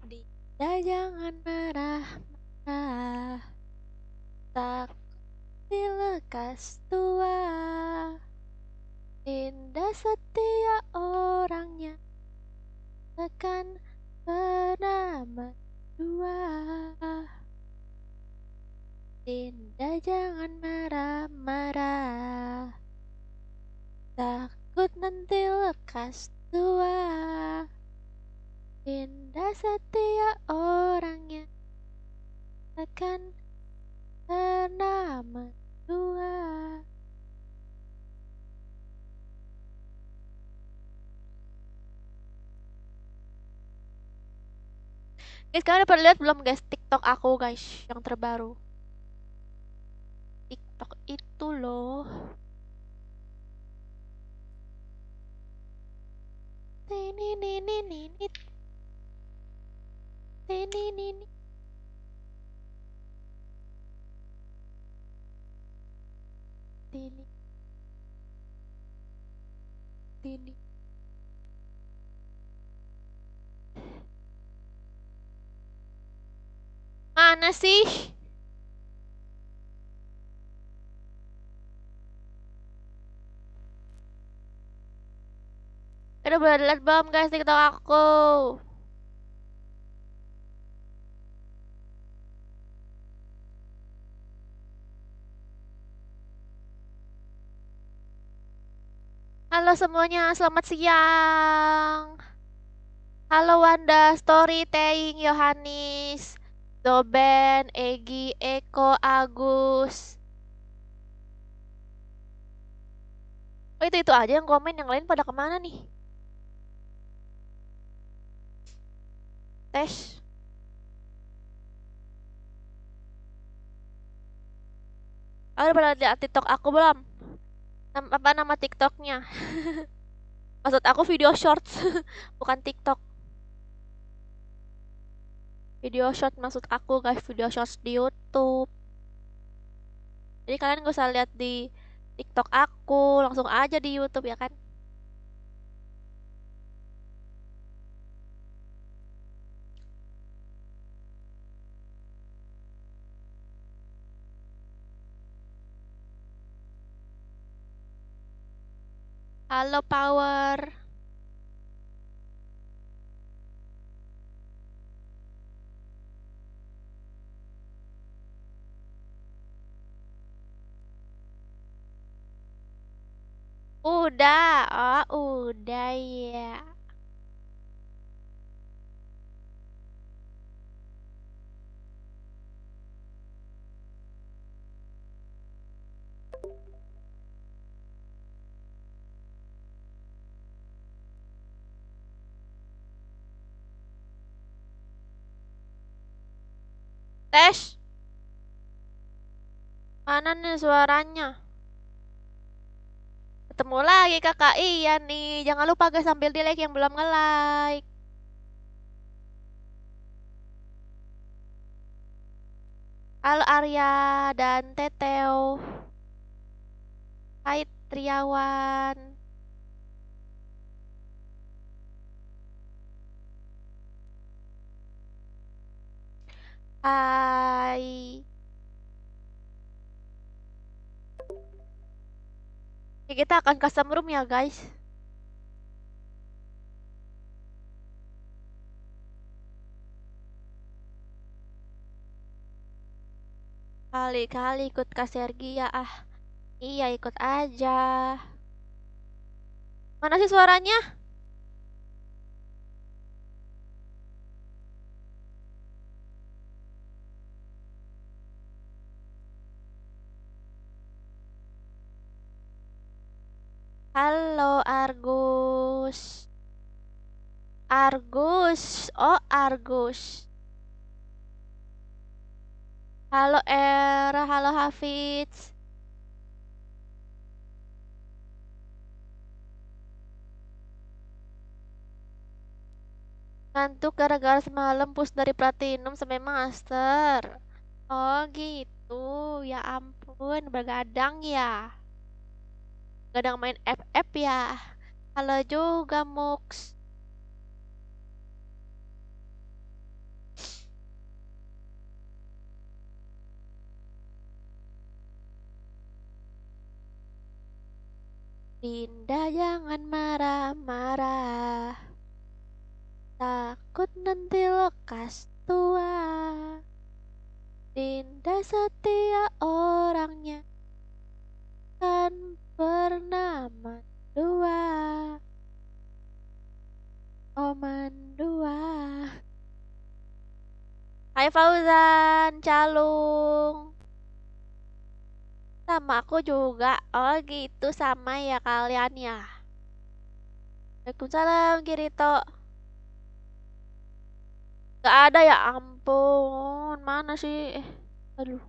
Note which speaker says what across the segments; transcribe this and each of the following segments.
Speaker 1: Dinda jangan marah-marah, takut dilekas tua. Dinda setia orangnya, takkan pernah mendua. Dinda jangan marah-marah, takut nanti lekas tua. Dinda setia orangnya, takkan pernah mendua. Guys, kalian udah pernah lihat belum guys TikTok aku guys yang terbaru? TikTok itu loh. Tini nini nini. Tini nini. Tini tini. Mana sih? Udah boleh lihat belum guys TikTok aku? Halo semuanya, selamat siang. Halo Wanda, Story, Teing, Yohanis, Doben, Egi, Eko, Agus. Oh itu aja yang komen, yang lain pada kemana nih? Tes. Oh, udah pada lihat TikTok aku belum? Apa nama TikToknya? Maksud aku video shorts, bukan TikTok. Video short maksud aku guys, video shorts di YouTube. Jadi kalian gak usah lihat di TikTok aku, langsung aja di YouTube ya kan? Halo Power. Udah, udah ya. Tes, mana nih suaranya? Ketemu lagi kakak, iya nih. Jangan lupa guys sambil di like yang belum nge-like. Halo Arya dan Teteo. Hai Triawan. Hai. Ya, kita akan custom room ya guys. Kali-kali ikut Kak Sergi ya ah. Iya ikut aja. Mana sih suaranya? Halo Argus. Argus. Oh Argus. Halo Era, halo Hafiz. Ngantuk gara-gara semalam push dari Platinum sampai Master. Oh gitu, ya ampun, begadang ya. Gadang main FF ya. Halo juga Mux. Dinda jangan marah-marah, takut nanti lekas tua. Dinda setia orangnya, kan pernah mendua. Oh mendua. Hai Fauzan, Calung. Sama aku juga. Oh gitu, sama ya kalian ya. Waalaikumsalam Kirito. Gak ada ya ampun. Mana sih? Aduh.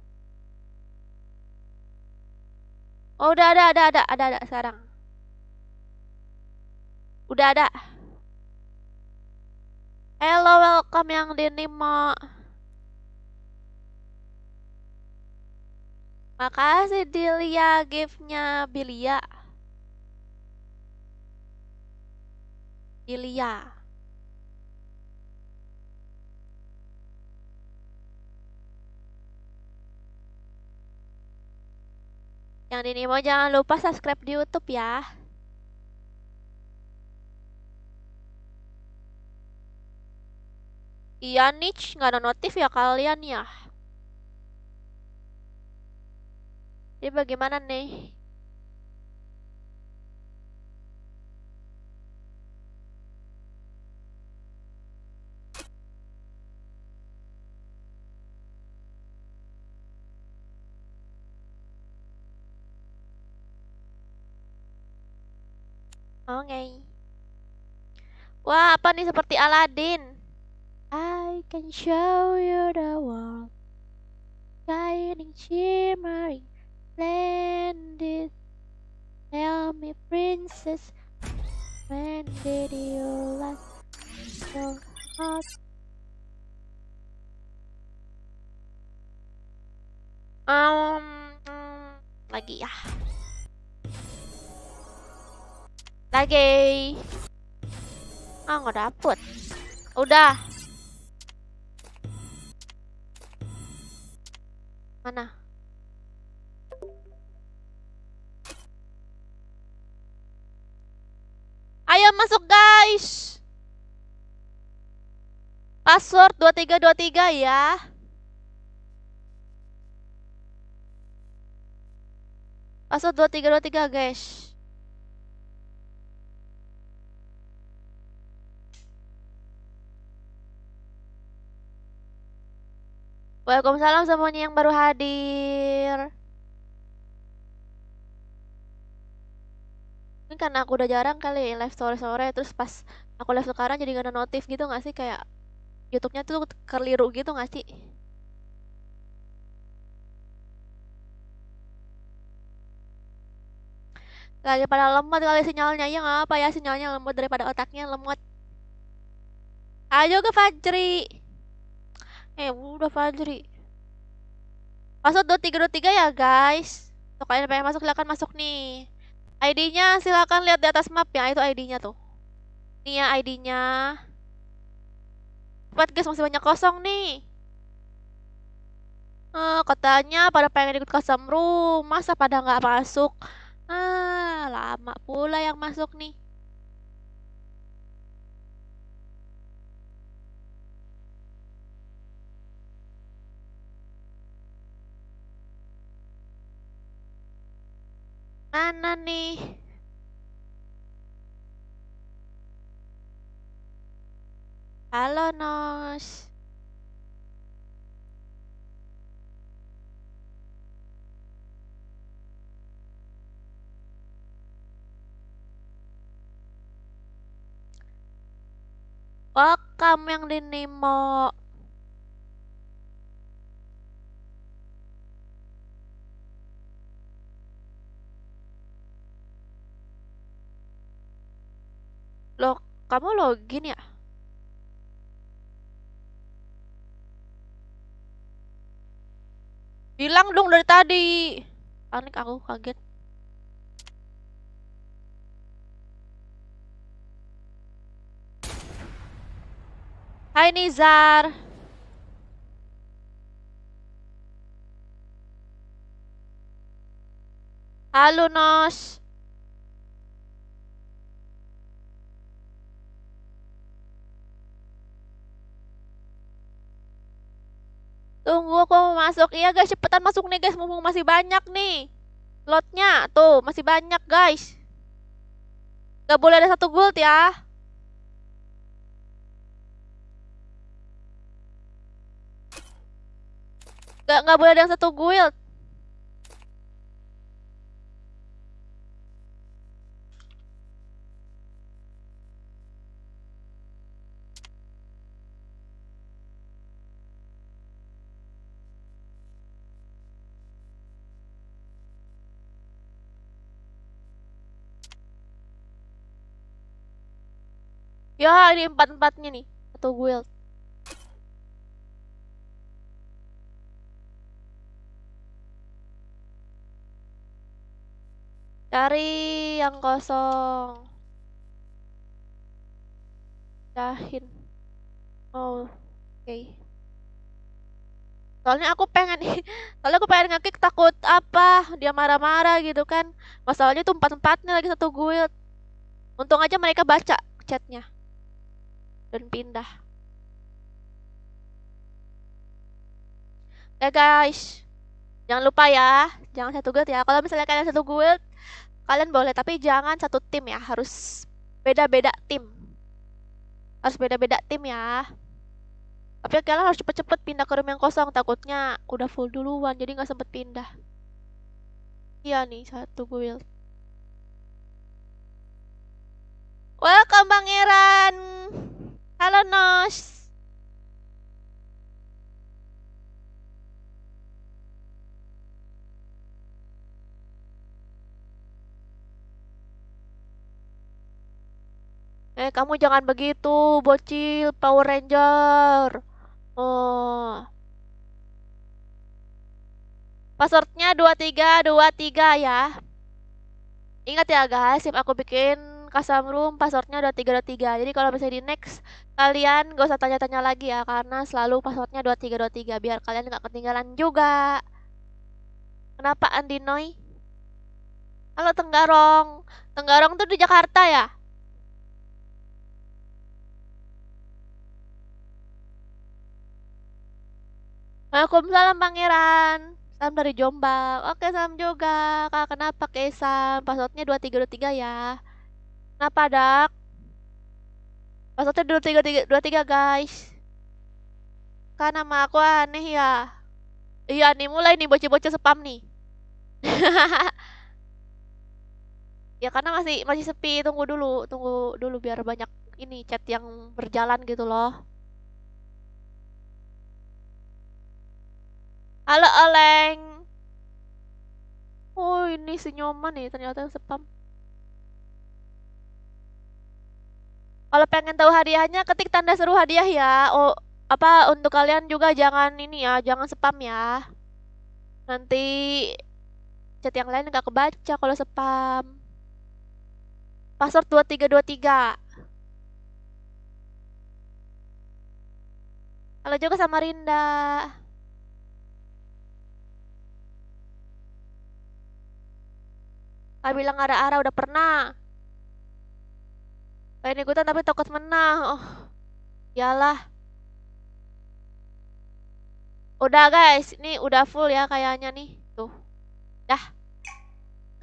Speaker 1: Oh udah ada sekarang. Udah ada. Hello, welcome yang di Nimo. Makasih Dilia gift-nya Bilia. Bilia. Yang di Nimo jangan lupa subscribe di YouTube ya. Iya Nich, nggak ada notif ya kalian ya. Jadi bagaimana nih? Oke. Wah, apa nih seperti Aladin? I can show you the world, shining, shimmering, splendid. Tell me, princess, when did you last your heart? Lagi ya. Lagi. Ah, nggak dapet. Udah. Mana? Ayo masuk guys. Password 2323 ya. Password 2323 guys. Waalaikumsalam semuanya yang baru hadir. Ini karena aku udah jarang kali live sore-sore, terus pas aku live sekarang jadi gak ada notif gitu gak sih? Kayak YouTube-nya tuh keliru gitu gak sih? Lagi pada lemot kali sinyalnya. Ya nggak apa ya, sinyalnya lemot daripada otaknya lemot. Ayo ke Fajri. Udah Fajri. Password 2323 ya guys. Tuh kalian pengen masuk silakan masuk nih. ID-nya silakan lihat di atas map ya, itu ID-nya tuh. Ini ya ID-nya. Cepat guys, masih banyak kosong nih. Katanya pada pengen ikut custom room, masa pada nggak masuk? Lama pula yang masuk nih. Mana nih? Halo Nos. Welcome yang di Nemo. Loh, kamu login ya? Bilang dong dari tadi. Panik aku, kaget. Hai Nizar. Halo Nos. Tunggu aku mau masuk. Iya guys, cepetan masuk nih guys, mumpung masih banyak nih. Slotnya tuh masih banyak guys. Gak boleh ada satu gold ya. Gak boleh ada yang satu guild. Ya ini empat-empatnya nih. Satu guild. Cari yang kosong. Dahin. Oh, oke. Soalnya aku pengen soalnya aku pengen nge-kick takut apa dia marah-marah gitu kan. Masalahnya tuh empat-empatnya lagi satu guild. Untung aja mereka baca chatnya dan pindah. Guys, jangan lupa ya, jangan satu guild ya. Kalau misalnya kalian satu guild, kalian boleh tapi jangan satu tim ya, harus beda-beda tim. Harus beda-beda tim ya. Tapi kalian harus cepet-cepet pindah ke room yang kosong, takutnya udah full duluan jadi nggak sempet pindah. Iya nih satu guild. Welcome Bang Eran. Halo Nos. Kamu jangan begitu, bocil Power Ranger. Oh, passwordnya 2323 ya. Ingat ya guys, sip aku bikin custom room passwordnya 2323. Jadi kalau misalnya di next, kalian gak usah tanya-tanya lagi ya, karena selalu passwordnya 2323 biar kalian nggak ketinggalan juga. Kenapa Andi Noi? Halo Tenggarong. Tenggarong tuh di Jakarta ya? Waalaikumsalam Pangeran. Salam dari Jombang. Oke, salam juga. Kak, kenapa Kesam? Passwordnya 2323 ya. Kenapa, Dak? Passwordnya 2323 guys. Kan nama aku aneh ya. Iya nih, mulai nih bocil-bocil spam nih. Ya karena masih masih sepi, tunggu dulu biar banyak ini chat yang berjalan gitu loh. Halo Oleng. Oh, ini si Nyoman nih ternyata yang spam. Kalau pengen tahu hadiahnya, ketik tanda seru hadiah ya. Oh, apa untuk kalian juga jangan ini ya, jangan spam ya. Nanti chat yang lain nggak kebaca kalau spam. Password 2323. Halo juga sama Rinda. Kak bilang arah-arah udah pernah. Pengen ikutan tapi takut menang. Oh, iyalah. Udah guys, ini udah full ya kayaknya nih. Tuh, dah.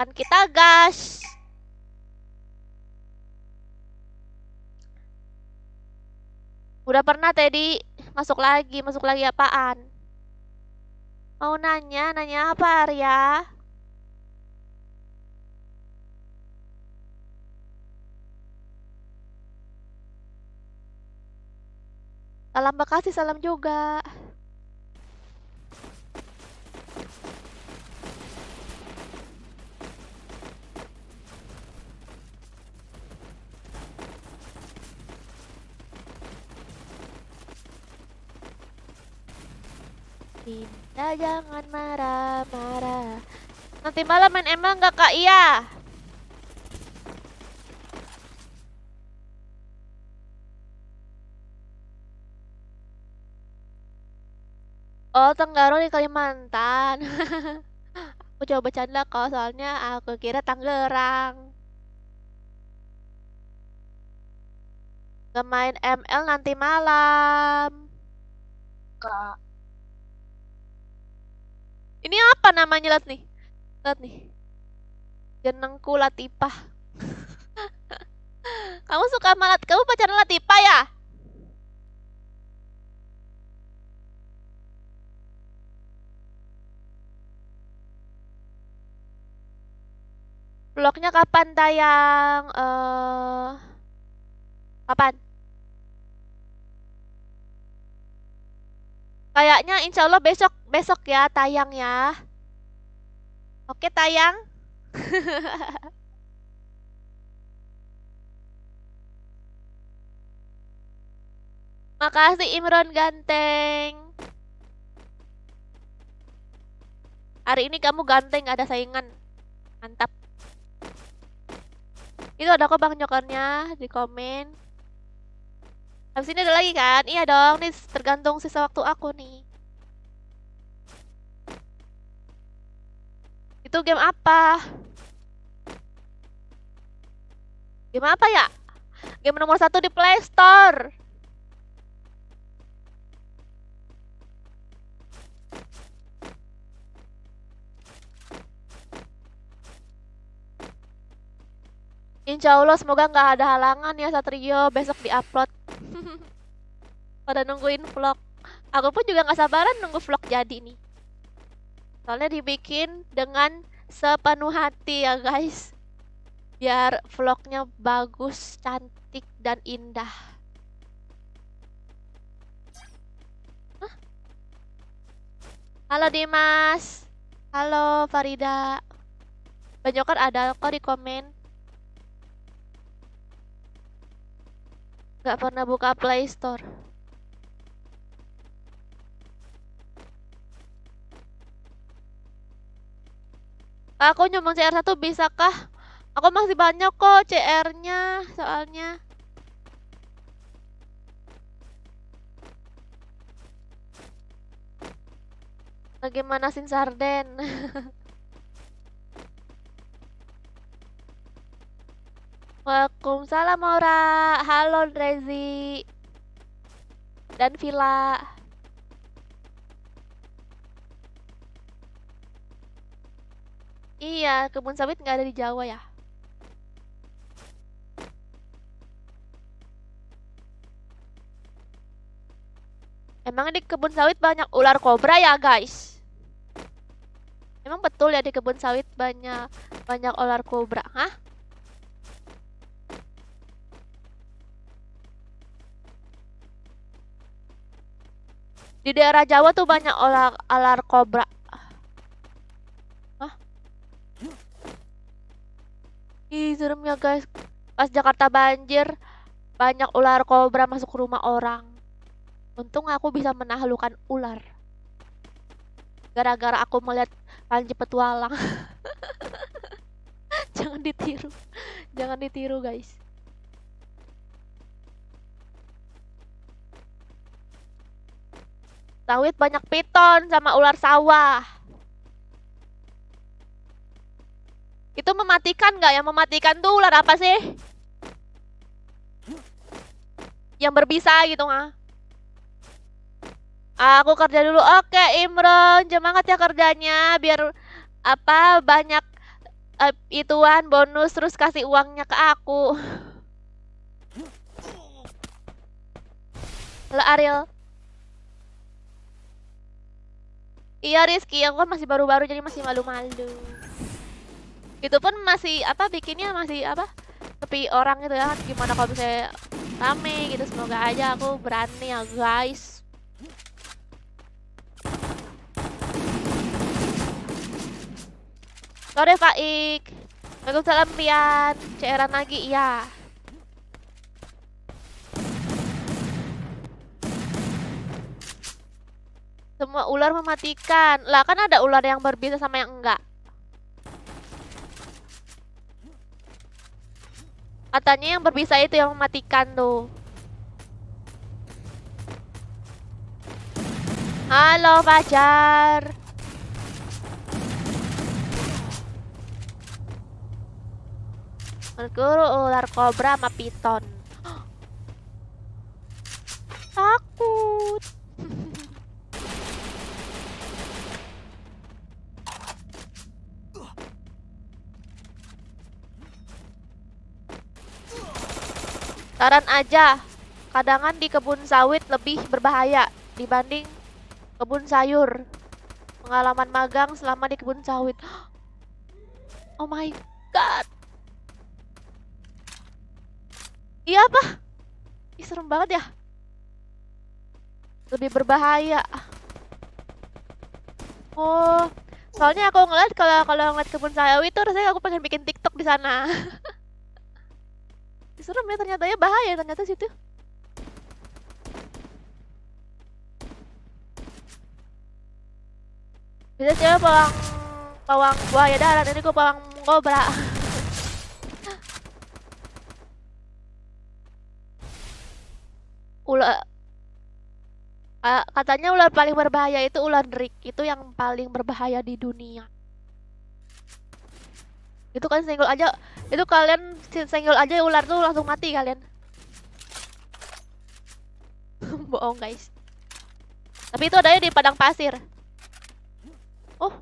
Speaker 1: Kan kita gas. Udah pernah Teddy. Masuk lagi apaan? Mau nanya apa Arya? Salam Bekasi, salam juga. Dinda jangan marah-marah. Nanti malam main emang nggak Kak? Iya. Oh, Tenggaro di Kalimantan. Aku coba bercanda kok, soalnya aku kira Tangerang. Gak main ML nanti malam.
Speaker 2: Kak,
Speaker 1: apa namanya? Lihat nih. Lihat nih. Jenengku Latifah. Kamu suka malat? Kamu pacaran Latifah ya? Vlognya kapan tayang? Kapan? Kayaknya insya Allah besok ya tayang ya. Oke tayang. Makasih Imron ganteng. Hari ini kamu ganteng, gak ada saingan. Mantap. Itu ada kok Bang Jokernya di komen. Habis ini ada lagi kan? Iya dong, nih tergantung sisa waktu aku nih. Itu game apa? Game apa ya? Game nomor 1 di Play Store. Insya Allah semoga nggak ada halangan ya Satrio besok diupload. Pada nungguin vlog. Aku pun juga nggak sabaran nunggu vlog jadi nih. Soalnya dibikin dengan sepenuh hati ya guys. Biar vlognya bagus, cantik, dan indah. Hah? Halo Dimas. Halo Farida. Banyak kan ada kok di komen. Gak pernah buka Play Store. Aku nyumbang CR1 bisa kah? Aku masih banyak kok CR-nya soalnya. Bagaimana Sin Sarden? Waalaikumsalam Maura. Halo Rezi. Dan Villa. Iya, kebun sawit nggak ada di Jawa ya? Emang di kebun sawit banyak ular kobra ya guys? Emang betul ya di kebun sawit banyak ular kobra? Hah? Di daerah Jawa tuh banyak ular kobra. Hah? Ih, serem ya guys. Pas Jakarta banjir, banyak ular kobra masuk ke rumah orang. Untung aku bisa menaklukkan ular. Gara-gara aku melihat Panji Petualang. Jangan ditiru. Jangan ditiru guys. Sawit banyak piton sama ular sawah. Itu mematikan nggak? Yang mematikan tuh ular apa sih? Yang berbisa gitu nggak? Aku kerja dulu. Oke, Imron, semangat ya kerjanya biar apa banyak ituan bonus terus kasih uangnya ke aku. Halo Ariel. Iya Rizky, aku kan masih baru-baru jadi masih malu-malu. Itu pun masih apa bikinnya masih apa sepi orang gitu ya. Gimana kalau misalnya rame gitu, semoga aja aku berani ya guys. Sore Faik. Waalaikumsalam Rian. CR-an lagi iya. Semua ular mematikan. Lah kan ada ular yang berbisa sama yang enggak. Katanya yang berbisa itu yang mematikan tuh. Halo Fajar. Guru ular kobra sama piton. Takut. Saran aja, kadangan di kebun sawit lebih berbahaya dibanding kebun sayur. Pengalaman magang selama di kebun sawit. Oh my god. Iya apa? Ih, serem banget ya. Lebih berbahaya. Oh, soalnya aku ngeliat kalau ngeliat kebun sawit itu rasanya aku pengen bikin TikTok di sana. Serem ya, ternyata ya bahaya ternyata situ. Bisa sih pawang pawang buaya darat, ini gue pawang kobra. Ular katanya ular paling berbahaya itu ular Drake, itu yang paling berbahaya di dunia. Itu kan senggol aja, itu kalian senggol aja ular tuh langsung mati kalian. Bohong guys. Tapi itu adanya di padang pasir. Oh,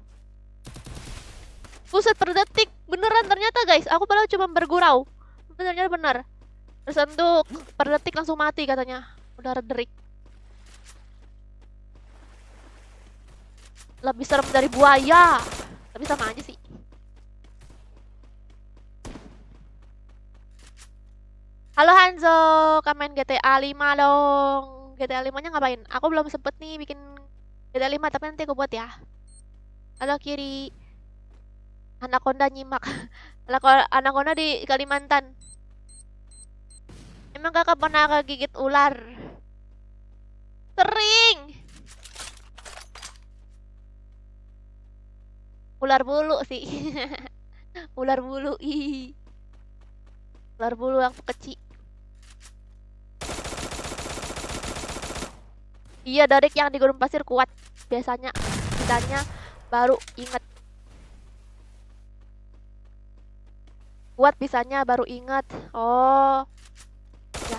Speaker 1: buset per detik, beneran ternyata guys. Aku padahal cuma bergurau, ternyata bener. Tersentuh per detik langsung mati katanya. Udah Drake. Lebih serem dari buaya. Tapi sama aja sih. Halo Hanzo, kamen GTA 5 dong. GTA 5-nya ngapain? Aku belum sempet nih bikin GTA 5, tapi nanti aku buat ya. Halo Kiri. Anaconda nyimak. Anaconda di Kalimantan. Emang kakak pernah kegigit ular? Sering. Ular bulu sih. Ular bulu. Ih. Ular bulu yang kecil. Iya, Darik yang di gurun pasir kuat. Biasanya kitanya baru inget. Kuat bisanya baru inget. Oh. Ya.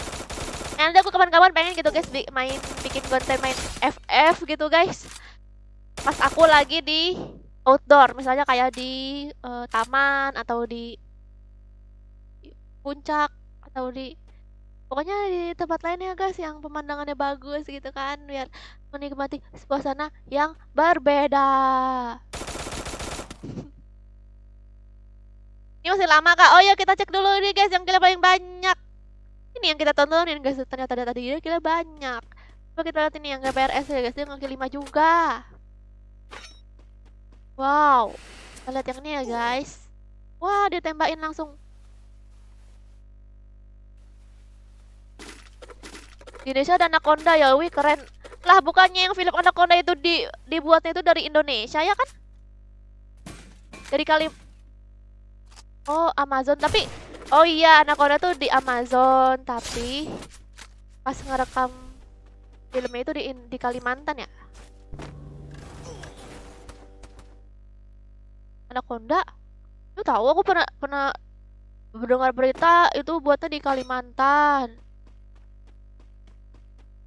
Speaker 1: Nanti aku kapan-kapan pengen gitu guys bikin konten main FF gitu guys. Pas aku lagi di outdoor, misalnya kayak di taman atau di puncak atau di pokoknya di tempat lain ya guys yang pemandangannya bagus gitu kan, biar menikmati suasana yang berbeda. Ini masih lama kak? Oh ya kita cek dulu nih guys yang kira paling banyak. Ini yang kita tontonin guys, ternyata dari tadi kira banyak. Coba kita lihat ini yang GPRS ya guys, dia ngekil 5 juga. Wow, kita lihat yang ini ya guys. Wah, dia tembakin langsung. Di Indonesia ada Anaconda ya, wih keren. Lah bukannya yang film Anaconda itu dibuatnya itu dari Indonesia ya kan? Dari Oh, Amazon, tapi oh iya Anaconda tuh di Amazon, tapi pas ngerekam filmnya itu di Kalimantan ya. Anaconda? Lu tahu aku pernah mendengar berita itu buatnya di Kalimantan.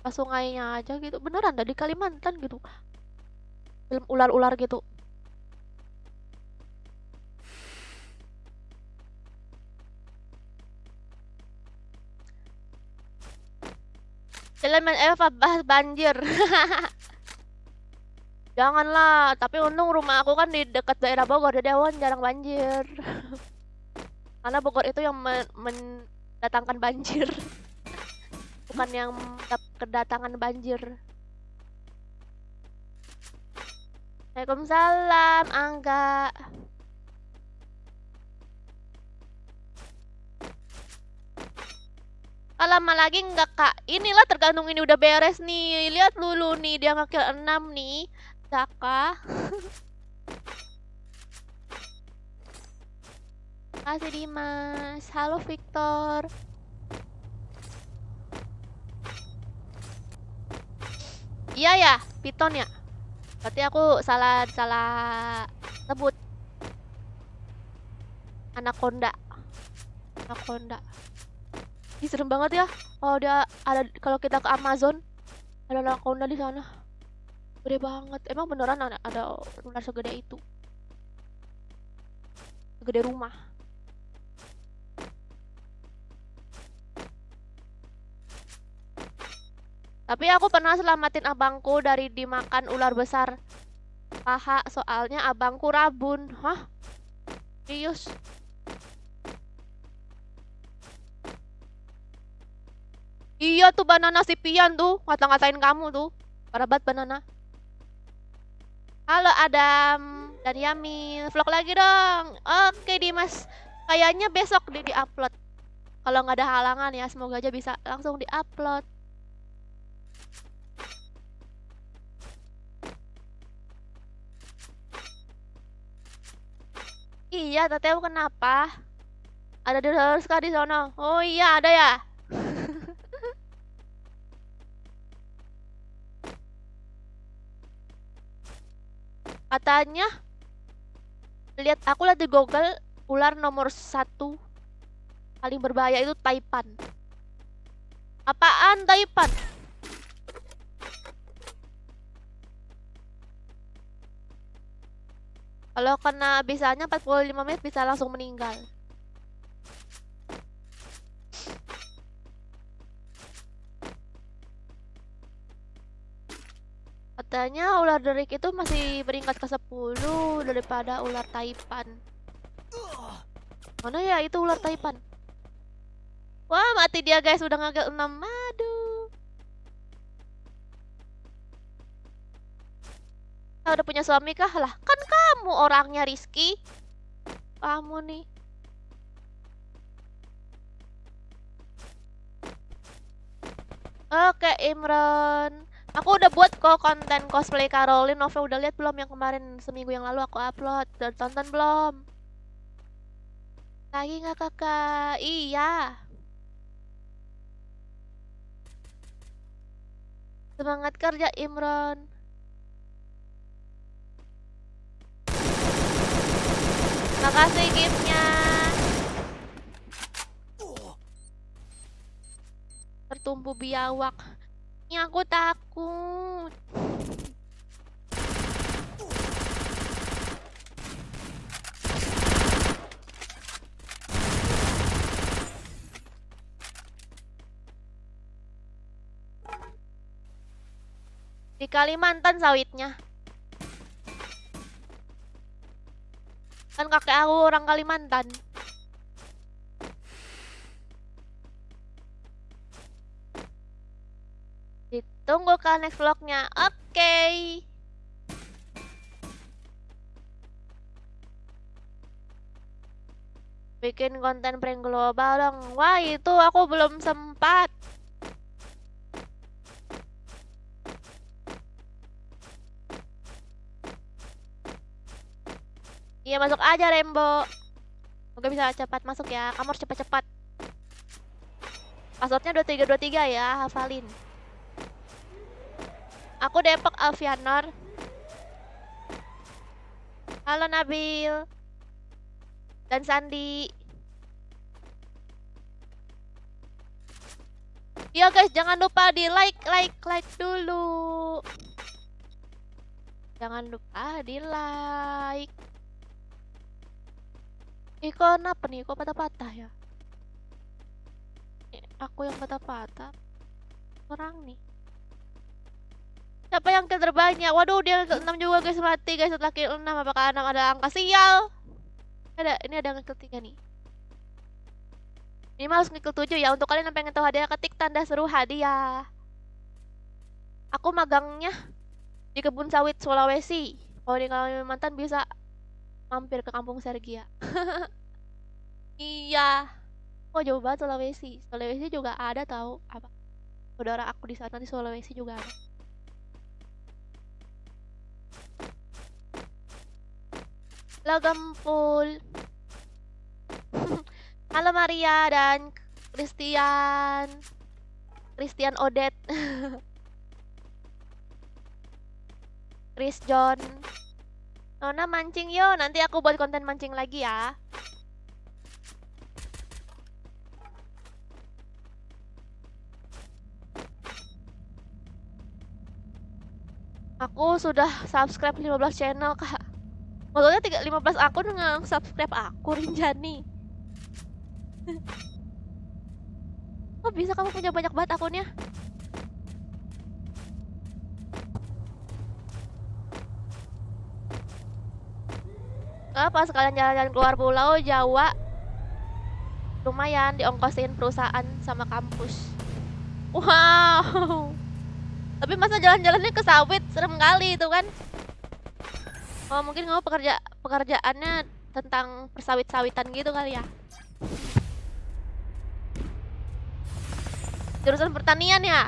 Speaker 1: Pas sungainya aja gitu. Beneran ada di Kalimantan gitu. Film ular-ular gitu. Jalan main Eva bahas banjir. Janganlah, tapi untung rumah aku kan di dekat daerah Bogor, jadi awan jarang banjir. Karena Bogor itu yang mendatangkan banjir. Bukan yang kedatangan banjir. Waalaikumsalam, Angga. Lama lagi enggak kak? Inilah tergantung ini udah beres nih. Lihat dulu nih, dia ngekill 6 nih. Zaka. Kasih Dimas. Halo Victor. Iya ya, Piton ya. Berarti aku salah sebut. Anaconda. Ih, serem banget ya. Kalau kita ke Amazon ada Anaconda di sana. Gede banget. Emang beneran ada ular segede itu. Segede rumah. Tapi aku pernah selamatin abangku dari dimakan ular besar paha, soalnya abangku rabun. Hah? Serius? Iya tuh banana si Pian tuh, ngata-ngatain kamu tuh. Parah banget banana. Halo Adam dan Yamin, vlog lagi dong. Oke Dimas, kayaknya besok di-upload. Kalau nggak ada halangan ya, semoga aja bisa langsung di-upload. Iya, Tateo kenapa? Ada dinosaurus kah di sono? Oh iya, ada ya. Katanya, aku lihat di Google, ular nomor 1 paling berbahaya itu Taipan. Apaan Taipan? Kalau kena bisanya 45 menit bisa langsung meninggal. Katanya ular derik itu masih peringkat ke-10 daripada ular Taipan. Mana ya itu ular Taipan? Wah, mati dia guys, udah ngagel 6. Aduh. Udah punya suami kah? Lah, kan kamu orangnya Rizky. Kamu nih. Oke, Imran. Aku udah buat kok konten cosplay Caroline. Nova udah lihat belum yang kemarin seminggu yang lalu aku upload? Udah tonton belum? Lagi nggak kakak? Iya. Semangat kerja Imran. Makasih giftnya. Tertumpu biawak. Ini aku takut. Di Kalimantan sawitnya. Kan kakek aku orang Kalimantan. Ditunggu kan next vlognya. Oke. Bikin konten prank global dong. Wah, itu aku belum sempat. Iya, masuk aja Rembo. Semoga bisa cepat masuk ya. Kamu harus cepat-cepat. Passwordnya 2323 ya, hafalin. Aku Depok Alfianor. Halo Nabil. Dan Sandi. Iya guys, jangan lupa di like dulu. Jangan lupa di like. Kok kenapa nih? Kok patah-patah ya? Aku yang patah-patah. Orang nih. Siapa yang kill terbanyak? Waduh, dia ke 6 juga guys, mati guys setelah kill 6. Apakah ada angka sial? Ini ada kill 3 nih. Ini harus kill 7 ya. Untuk kalian yang pengen tahu hadiah, ketik tanda seru hadiah. Aku magangnya di kebun sawit Sulawesi. Kalau di Kalimantan bisa mampir ke kampung Sergia. Iya. Oh, jauh banget Sulawesi. Sulawesi juga ada tahu apa? Saudara aku di sana di Sulawesi juga ada. Logam full. Halo Maria dan Christian Odet. Chris John. Nona mancing yo, nanti aku buat konten mancing lagi ya. Aku sudah subscribe 15 channel, Kak. Maksudnya 15 akun nge-subscribe aku, Rinjani. Kok bisa kamu punya banyak banget akunnya? Apa sekalian jalan-jalan keluar pulau Jawa, lumayan diongkosin perusahaan sama kampus. Wow. Tapi masa jalan-jalannya ke sawit serem kali itu kan. Oh, mungkin kamu pekerjaannya tentang persawit-sawitan gitu kali ya. Jurusan pertanian ya?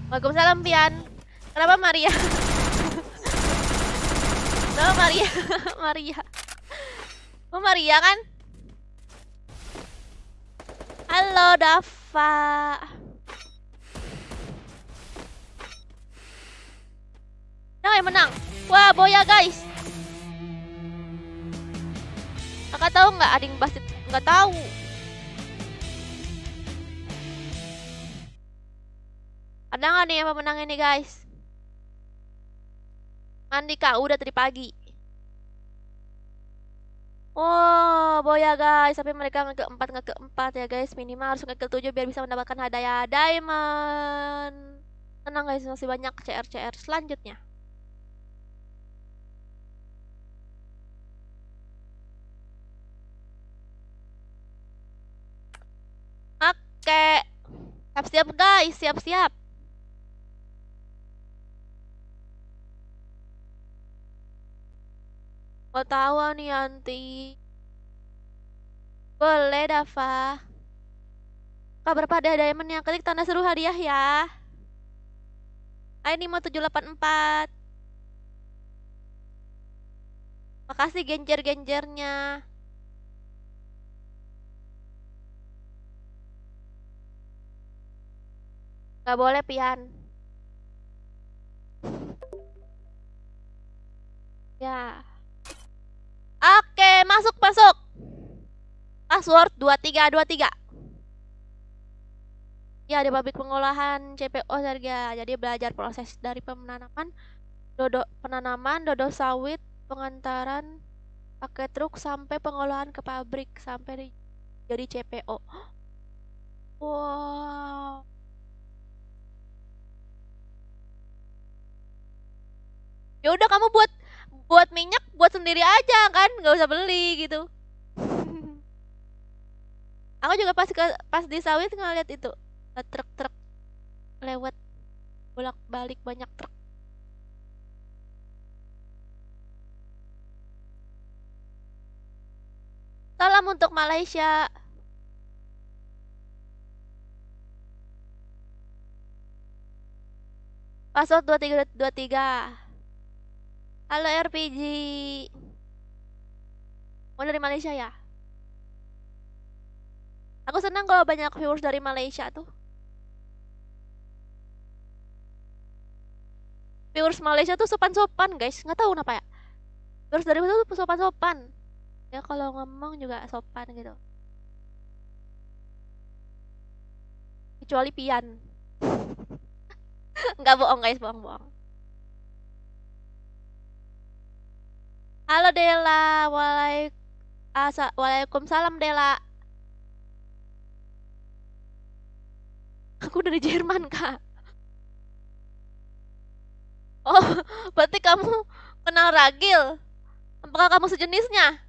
Speaker 1: Waalaikumsalam, Pian. Kenapa Maria? Kenapa Maria? Maria. Oh, Maria kan? Halo, Dava. Nah, yang menang. Wah, Boya, guys. Kakak tahu nggak Ading Basit? Nggak tahu. Ada nggak nih yang pemenang ini, guys? Mandi kak, udah tadi pagi. Oh, Boya guys, tapi mereka nge-keempat ya guys. Minimal harus nge-7 biar bisa mendapatkan hadiah diamond. Tenang guys, masih banyak CR-CR selanjutnya. Oke. Siap-siap guys, siap-siap. Mau tahu nih nanti. Boleh Dava. Kabar pada diamond yang ketik tanda seru hadiah ya. Ini mau 784. Makasih genjer-genjernya. Gak boleh Pian. Ya. Oke, masuk. Password 2323. Ya, di pabrik pengolahan CPO Sarga. Jadi belajar proses dari penanaman, dodo sawit, pengantaran pakai truk sampai pengolahan ke pabrik sampai jadi CPO. Wow. Ya udah kamu buat minyak buat sendiri aja kan, nggak usah beli gitu. Aku juga pas di sawit ngeliat itu truk-truk lewat bolak-balik banyak truk. Salam untuk Malaysia. Password 2323. Halo RPG. Mau dari Malaysia ya? Aku senang kalau banyak viewers dari Malaysia tuh. Viewers Malaysia tuh sopan-sopan guys. Nggak tahu kenapa ya. Viewers dari Malaysia tuh sopan-sopan. Ya kalau ngomong juga sopan gitu. Kecuali Pian. Nggak bohong guys, bohong-bohong. Halo Dela. Waalaikumsalam Dela. Aku dari Jerman kak. Oh, berarti kamu kenal Ragil. Apakah kamu sejenisnya?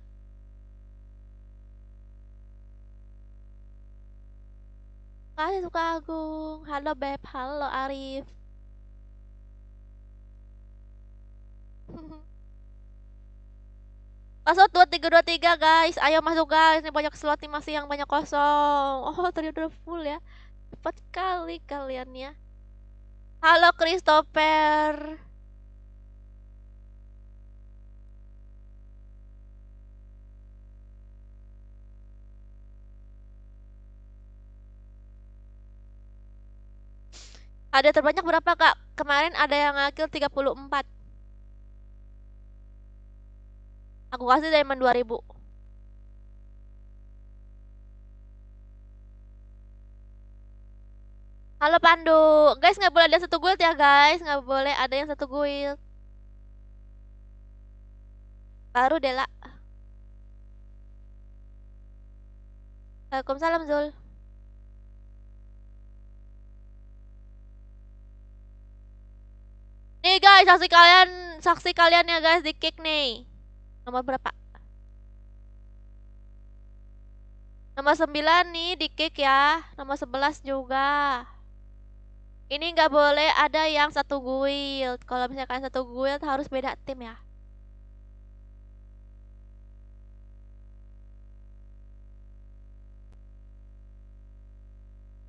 Speaker 1: Kasih suka Agung. Halo Beb, halo Arif. Password 2323 guys. Ayo masuk guys. Ini banyak slot nih masih yang banyak kosong. Oh, tadi udah full ya. Cepat kali kalian ya. Halo Christopher. Ada terbanyak berapa kak? Kemarin ada yang ngakil 34. Aku kasih diamond 2000. Halo Pandu. Guys nggak boleh ada satu guild ya guys. Nggak boleh ada yang satu guild. Baru Dela. Waalaikumsalam Zul. Nih guys, saksi kalian ya guys di kick nih. Nomor berapa? Nomor 9 nih di kick ya. Nomor 11 juga. Ini nggak boleh ada yang satu guild. Kalau misalkan satu guild harus beda tim ya.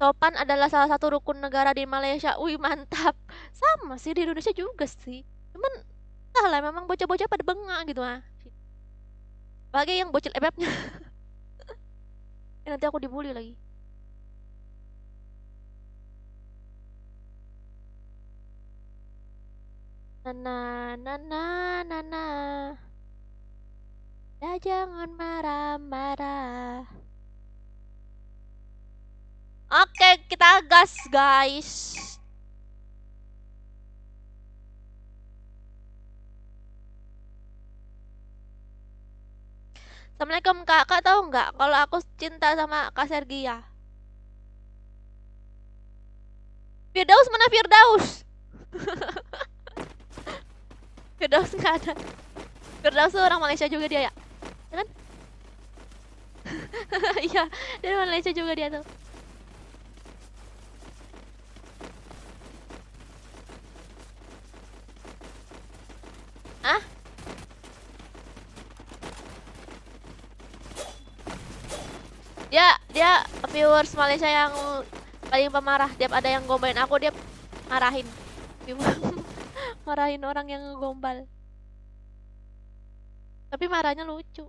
Speaker 1: Topan adalah salah satu rukun negara di Malaysia. Wih, mantap. Sama sih di Indonesia juga sih. Cuman lah memang bocah-bocah pada bengak gitu ah. Bagi yang bocil ebebnya. Nanti aku dibully lagi. Nana, nana, nana. Ya jangan marah-marah. Oke, kita gas guys. Assalamualaikum kak, kak tahu nggak kalau aku cinta sama kak Sergia? Firdaus mana Firdaus? Firdaus nggak ada. Firdaus tuh orang Malaysia juga dia ya? Ya kan? Iya, dari Malaysia juga dia tuh. Ah? Dia viewers Malaysia yang paling pemarah. Tiap ada yang gombalin aku dia marahin. Marahin orang yang ngegombal. Tapi marahnya lucu.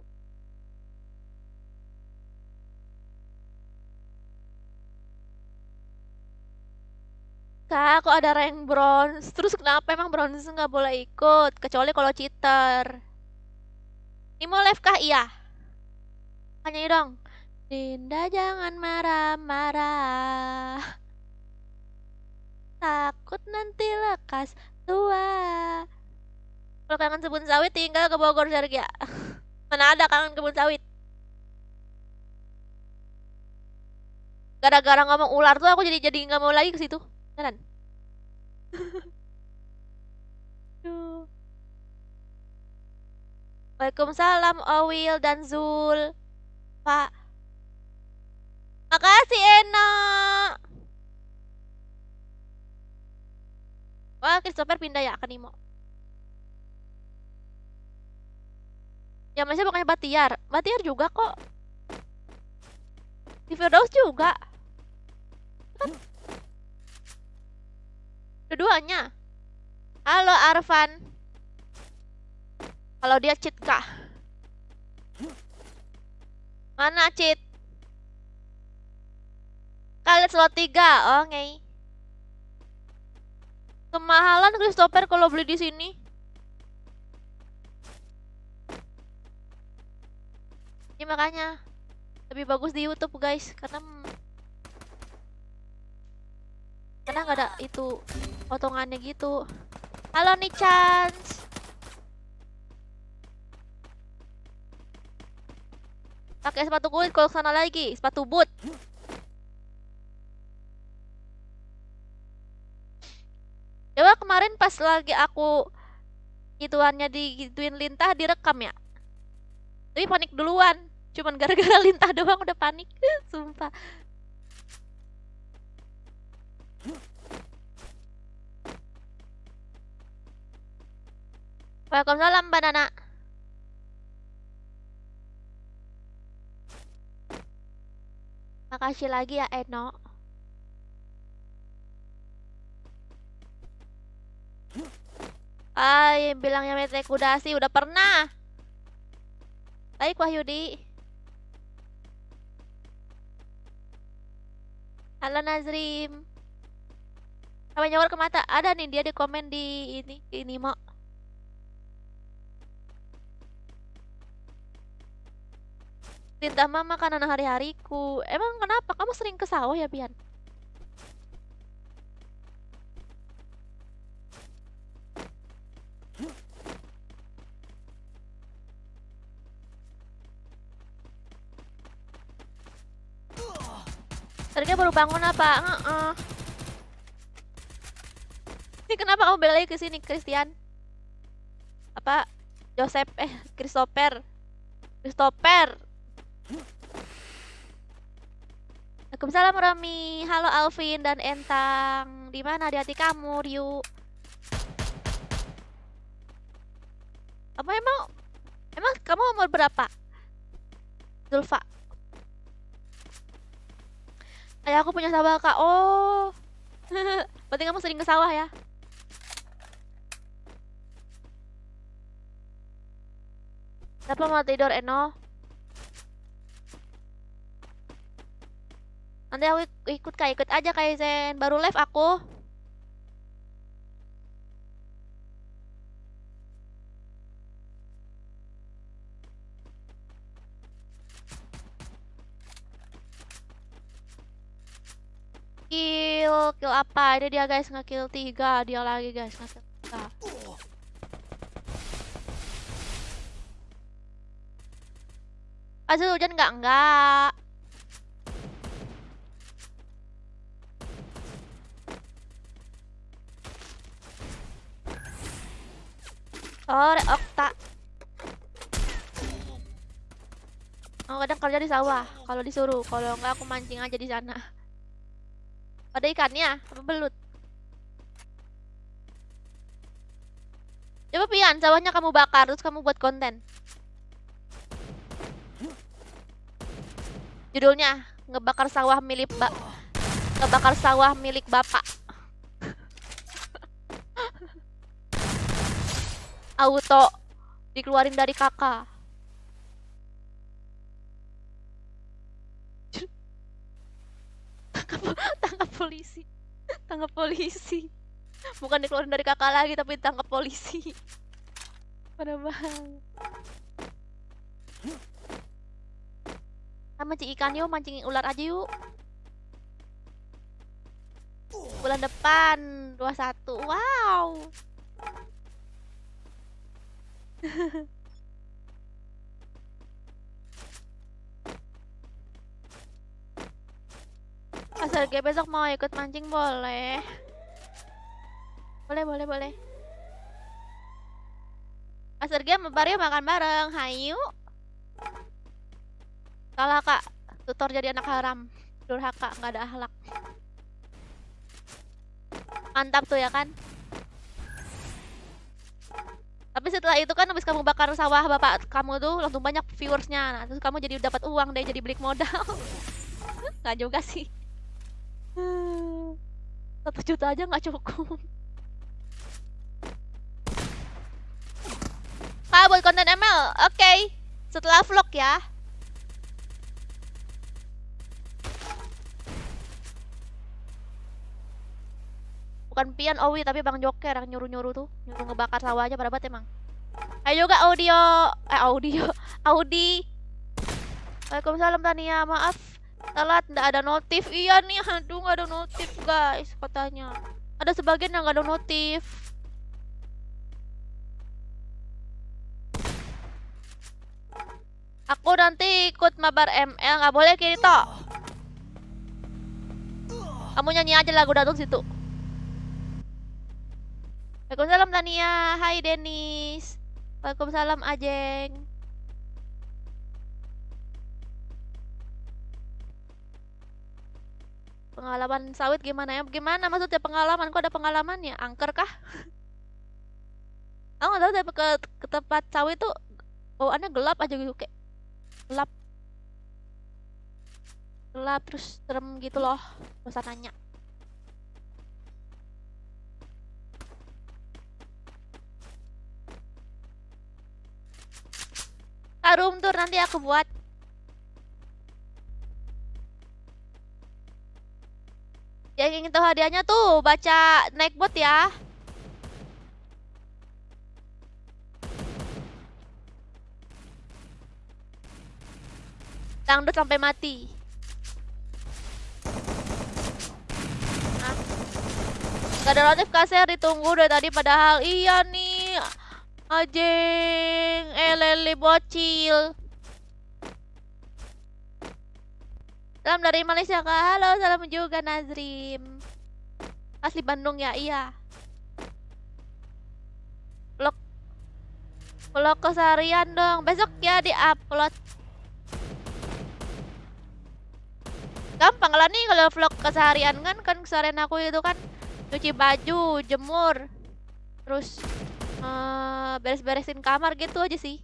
Speaker 1: Kak, kok ada rank bronze? Terus kenapa emang bronze nggak boleh ikut? Kecuali kalau cheater. Ini mau live kah? Iya. Nyanyi dong. Dinda jangan marah-marah. Takut nanti lekas tua. Kalau kangen kebun sawit tinggal ke Bogor Sergia. Mana ada kangen kebun sawit? Gara-gara ngomong ular tuh aku jadi nggak mau lagi ke situ. Beneran. Duh. Waalaikumsalam Owil dan Zul. Pak. Makasih Eno. Wah, Christopher pindah ya ke Nimo. Ya masih bukannya Batiar. Batiar juga kok. Di Firdaus juga. Kan? Keduanya. Halo Arfan. Kalau dia cheat kah? Mana cheat? Kalian slot 3. Oh, ngei. Kemahalan Christopher kalau beli di sini. Ini makanya lebih bagus di YouTube guys, karena nggak ada itu potongannya gitu. Halo nih Chance. Pakai sepatu kulit kalau sana lagi, sepatu boot. Coba kemarin pas lagi aku gituannya digituin Lintah direkam ya. Tapi panik duluan. Cuman gara-gara Lintah doang udah panik. Sumpah. Waalaikumsalam Mbak Nana. Makasih lagi ya Eno. Ay, bilangnya mete kudasi udah pernah. Baik Wahyudi. Halo Nazrim. Apa nyawar ke mata? Ada nih dia di komen di ini mau. Tintah mama makanan hari-hariku. Emang kenapa? Kamu sering ke sawah ya, Bian? Tadinya baru bangun apa? Kenapa kamu balik lagi ke sini, Christian? Apa? Joseph, Christopher. Christopher. Waalaikumsalam Rami. Halo Alvin dan Entang. Di mana di hati kamu, Ryu? Apa emang kamu umur berapa? Zulfa. Ayah aku punya sawah, Kak. Oh. Berarti kamu sering ke sawah ya? Siapa mau tidur, Eno? Nanti aku ikut aja kayak Zen. Baru live aku. Kill apa? Ini dia guys, nge-kill 3. Dia lagi guys, nge-kill 3. Kasih hujan enggak? Sore Okta. Aku kadang kerja di sawah kalau disuruh, kalau enggak aku mancing aja di sana. Ada ikannya, apa belut? Coba Pian, sawahnya kamu bakar terus kamu buat konten. Judulnya ngebakar sawah milik Bapak. Auto dikeluarin dari kakak. Tangkap polisi. Tangkap polisi. Bukan dikeluarin dari kakak lagi tapi tangkap polisi. Pada bang. Kita mancing ikan yuk, mancing ular aja yuk. Bulan depan 21. Wow. Pasar G besok mau ikut mancing boleh. Boleh. Pasar G sama Baryo makan bareng. Hayu. Salah kak, tutor jadi anak haram. Durhaka, nggak ada akhlak. Mantap tuh ya kan. Tapi setelah itu kan habis kamu bakar sawah bapak kamu tuh langsung banyak viewersnya. Nah, terus kamu jadi dapat uang deh, jadi balik modal. Nggak juga sih. 1 juta aja nggak cukup. Kak, buat konten ML, oke. Setelah vlog ya. Bukan Pian Owi tapi Bang Joker yang nyuruh-nyuruh tuh, nyuruh ngebakar sawah aja pada banget emang. Ayo juga Audi. Waalaikumsalam Tania, maaf telat nggak ada notif. Iya nih, aduh nggak ada notif guys katanya. Ada sebagian yang nggak ada notif. Aku nanti ikut mabar ML, nggak boleh kiri toh. Kamu nyanyi aja lagu datuk situ. Waalaikumsalam Tania, hai Denis. Waalaikumsalam Ajeng. Pengalaman sawit gimana ya? Gimana maksudnya pengalaman? Kok ada pengalamannya? Angker kah? Aku nggak tahu deh ke tempat sawit tuh bawaannya gelap aja gitu kayak gelap terus serem gitu loh suasananya. Room tour nanti aku buat. Yang ingin tahu hadiahnya tuh baca naik bot ya. Dangdut sampai mati. Nah. Gak ada notif kasir, ditunggu dari tadi padahal. Iya nih. Ajeng, lele bocil. Salam dari Malaysia kak. Halo, salam juga Nazrim. Asli Bandung ya, iya. Vlog keseharian dong. Besok ya di-upload. Gampang lah nih kalau vlog keseharian kan keseharian aku itu kan cuci baju, jemur, terus beres-beresin kamar gitu aja sih.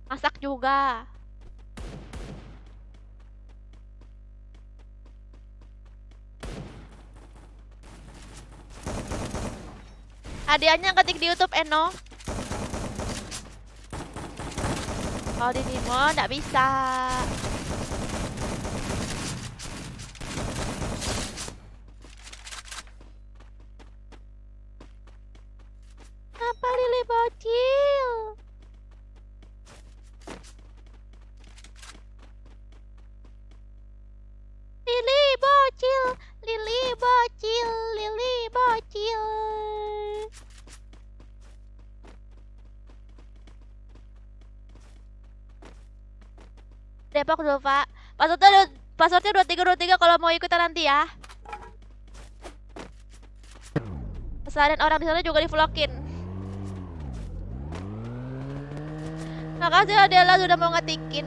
Speaker 1: Masak juga. Hadiahnya ketik di YouTube Eno. Kalau di Nimo nggak bisa. Apa Lili bocil? Lili bocil, Lili bocil, Lili bocil. Depok dulu, Pak. Passwordnya 2323 kalau mau ikutan nanti ya. Keseharian orang di sana juga di-vlogin. Makasih Adela sudah mau ngetikin.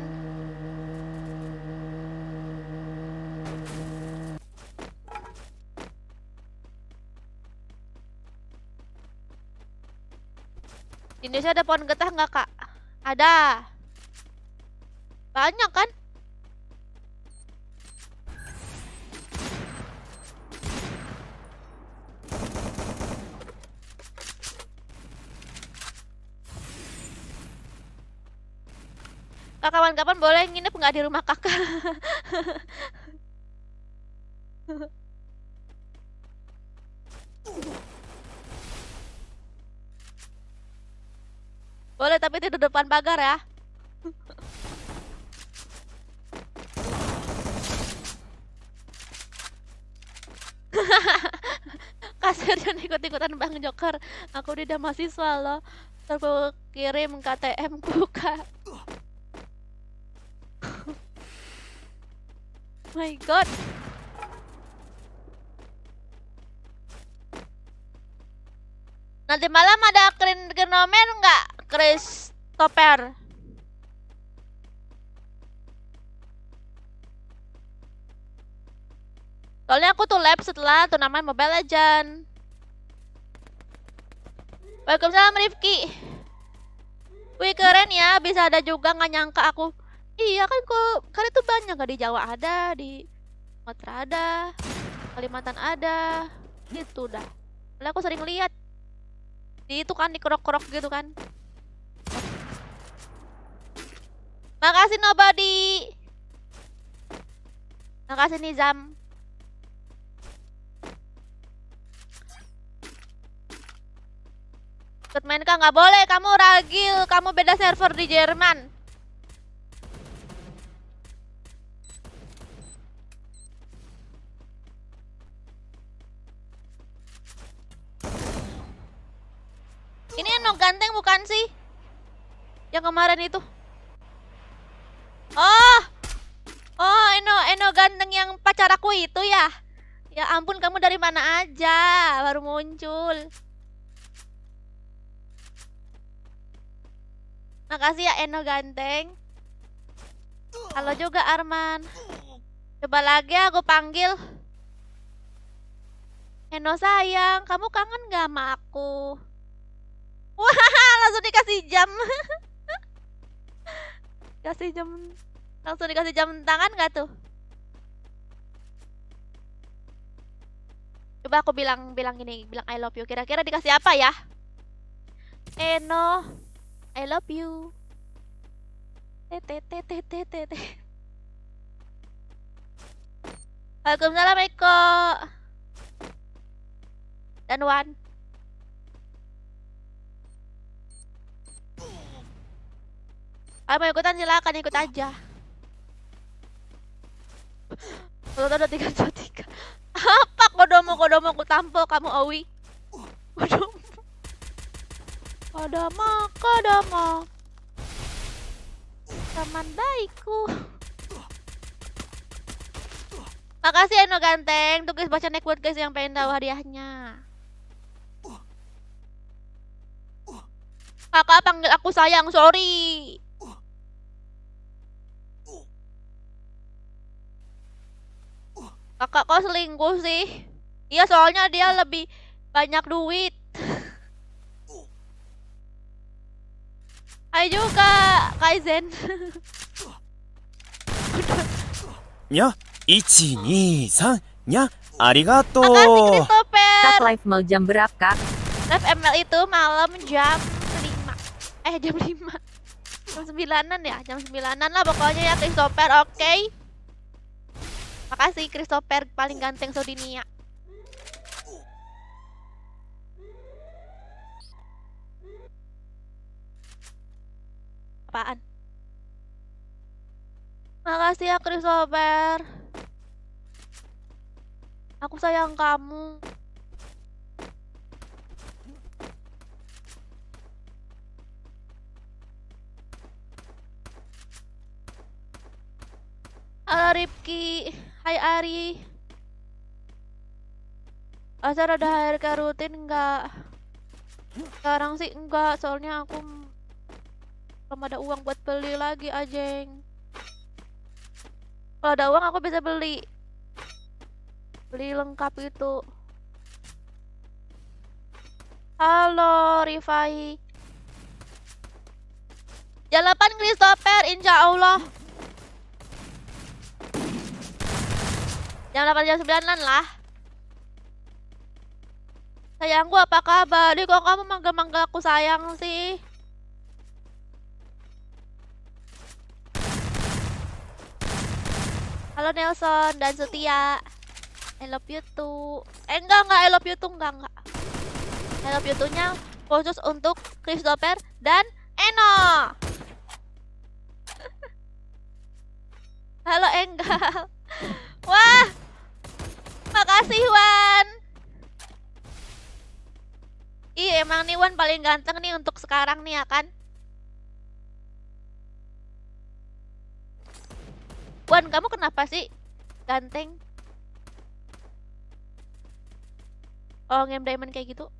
Speaker 1: Di Indonesia ada pohon getah nggak, Kak? Ada. Banyak kan? Kak, kawan-kawan boleh nginep nggak di rumah kakak? Boleh tapi tidur depan pagar ya. Kasir dan ikut-ikutan Bang Joker. Aku udah mahasiswa loh. Terus aku kirim KTM ku, Kak. My god. Nanti malam ada Genomen nggak, Christopher? Soalnya aku tuh lab setelah turnamen Mobile Legend. Waalaikumsalam Rifki. Wih keren ya, bisa ada juga nggak nyangka aku. Iya kan kan itu banyak, gak di Jawa ada, di Sumatera ada, Kalimantan ada, gitu dah. Soalnya aku sering lihat di itu kan, di kerok-kerok gitu kan. Makasih Nobody. Makasih Nizam. Ikut main Kak, nggak boleh, kamu ragil, kamu beda server di Jerman. Ini Eno ganteng bukan sih? Yang kemarin itu. Oh, Eno ganteng yang pacar aku itu ya. Ya ampun, kamu dari mana aja? Baru muncul. Makasih ya Eno ganteng. Halo juga Arman. Coba lagi aku panggil. Eno sayang, kamu kangen gak sama aku? Wah, langsung dikasih jam. Kasih jam. Langsung dikasih jam tangan gak tuh? Coba aku bilang gini, bilang I love you. Kira-kira dikasih apa ya? Eno, I love you. Tete. Waalaikumsalam Eko. Dan Wan. Kalau mau ikutan silakan ikut aja. Kalau ada 313. Apa kodomo ku tampol kamu Owi? Kodomo. Teman baikku. Makasih Eno ganteng. Tuh guys, baca neck buat guys yang pengen tahu hadiahnya. Kakak panggil aku sayang, sorry. Kakak kok selingkuh sih? Iya, soalnya dia lebih banyak duit. Ayo juga, Kaizen.
Speaker 2: にゃ、1、2、3、にゃ、ありがと
Speaker 1: Makasih
Speaker 2: う。
Speaker 3: Kak
Speaker 1: Christopher.
Speaker 3: live mal jam berapa, Kak?
Speaker 1: Live ML itu malam jam 5. Jam 5. Jam 9-an ya, jam 9-an lah pokoknya ya Christopher, oke? Makasih Christopher, paling ganteng sedunia. Apaan? Makasih ya Christopher. Aku sayang kamu. Halo Ripki. Hai Ari. Acar ada HRK rutin enggak? Sekarang sih enggak, soalnya aku belum ada uang buat beli lagi, Ajeng. Kalau ada uang aku bisa beli lengkap itu. Halo Rifai. Jam 8 Christopher, insya Allah. Jam 8 jam 9-an lah. Sayangku apa kabar? Kok kamu manggil-manggil aku sayang sih? Halo Nelson dan Setia. I love you too. Enggak, I love you too, enggak. I love you too-nya khusus untuk Christopher dan Eno. Halo Enggal. Wah, makasih Wan. Ih, emang nih Wan paling ganteng nih untuk sekarang nih ya kan? Wan, kamu kenapa sih ganteng? Oh, game diamond kayak gitu.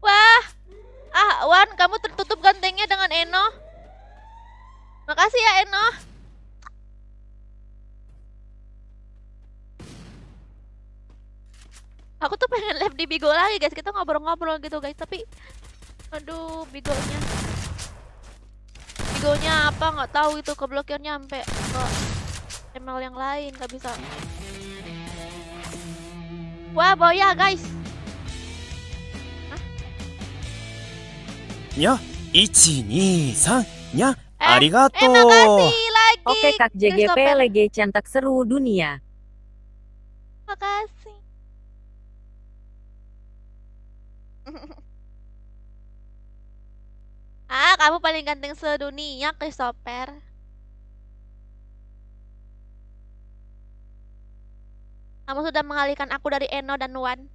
Speaker 1: Wah, Wan, kamu tertutup gantengnya dengan Eno. Makasih ya Eno. Aku tuh pengen live di Bigo lagi guys, kita ngobrol-ngobrol gitu guys, tapi aduh, Bigonya apa nggak tahu, itu keblokirnya sampai ke email yang lain, nggak bisa. Wah, boya guys. Hah?
Speaker 2: にゃ、1、2、3、にゃ、ありがとう。
Speaker 1: makasih lagi.
Speaker 3: Oke Kak JGP
Speaker 1: Christopher.
Speaker 3: lege cantik seru dunia.
Speaker 1: Makasih. Kamu paling ganteng sedunia, Christopher. Kamu sudah mengalihkan aku dari Eno dan Wan.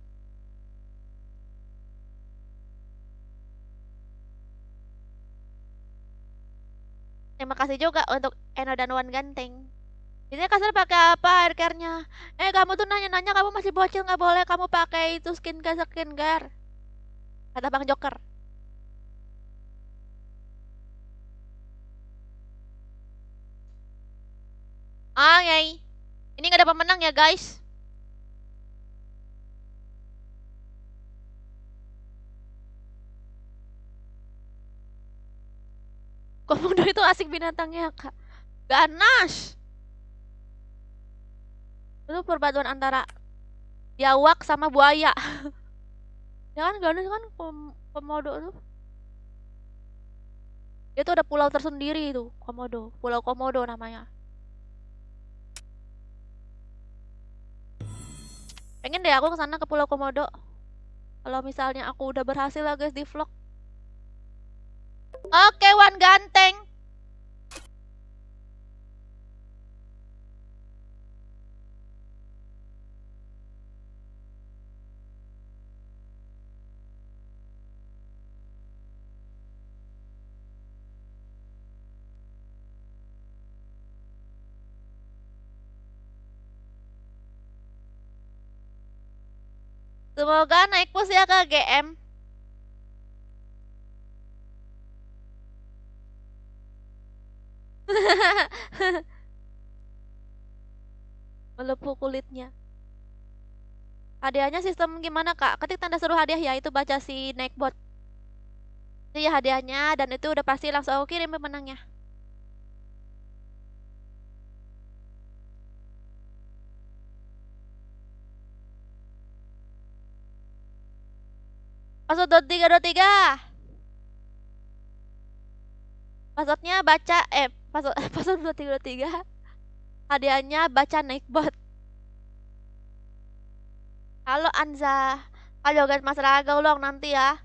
Speaker 1: Terima kasih juga untuk Eno dan Wan ganteng. Biasanya kasar pakai apa hair care-nya? Kamu tuh nanya-nanya, kamu masih bocil, nggak boleh kamu pakai itu skincare. Kata Bang Joker. Yay. Ini nggak ada pemenang ya guys. Komodo itu asik binatangnya, Kak. Ganas. Itu perpaduan antara biawak sama buaya. Ya kan ganas kan komodo tuh. Dia tuh ada pulau tersendiri itu, Komodo. Pulau Komodo namanya. Pengen deh aku kesana ke Pulau Komodo. Kalau misalnya aku udah berhasil lah guys di vlog. Oke, Wan ganteng. Semoga naik pus ya ke GM. Melepuh kulitnya. Hadiahnya sistem gimana kak? Ketik tanda seru hadiah ya, itu baca si Nightbot. Itu ya hadiahnya, dan itu udah pasti langsung aku kirim pemenangnya. Password 2323. Passwordnya baca, password, password 2323. Hadiahnya baca Nightbot. Halo Anza. Halo guys, Mas Raga ulang nanti ya.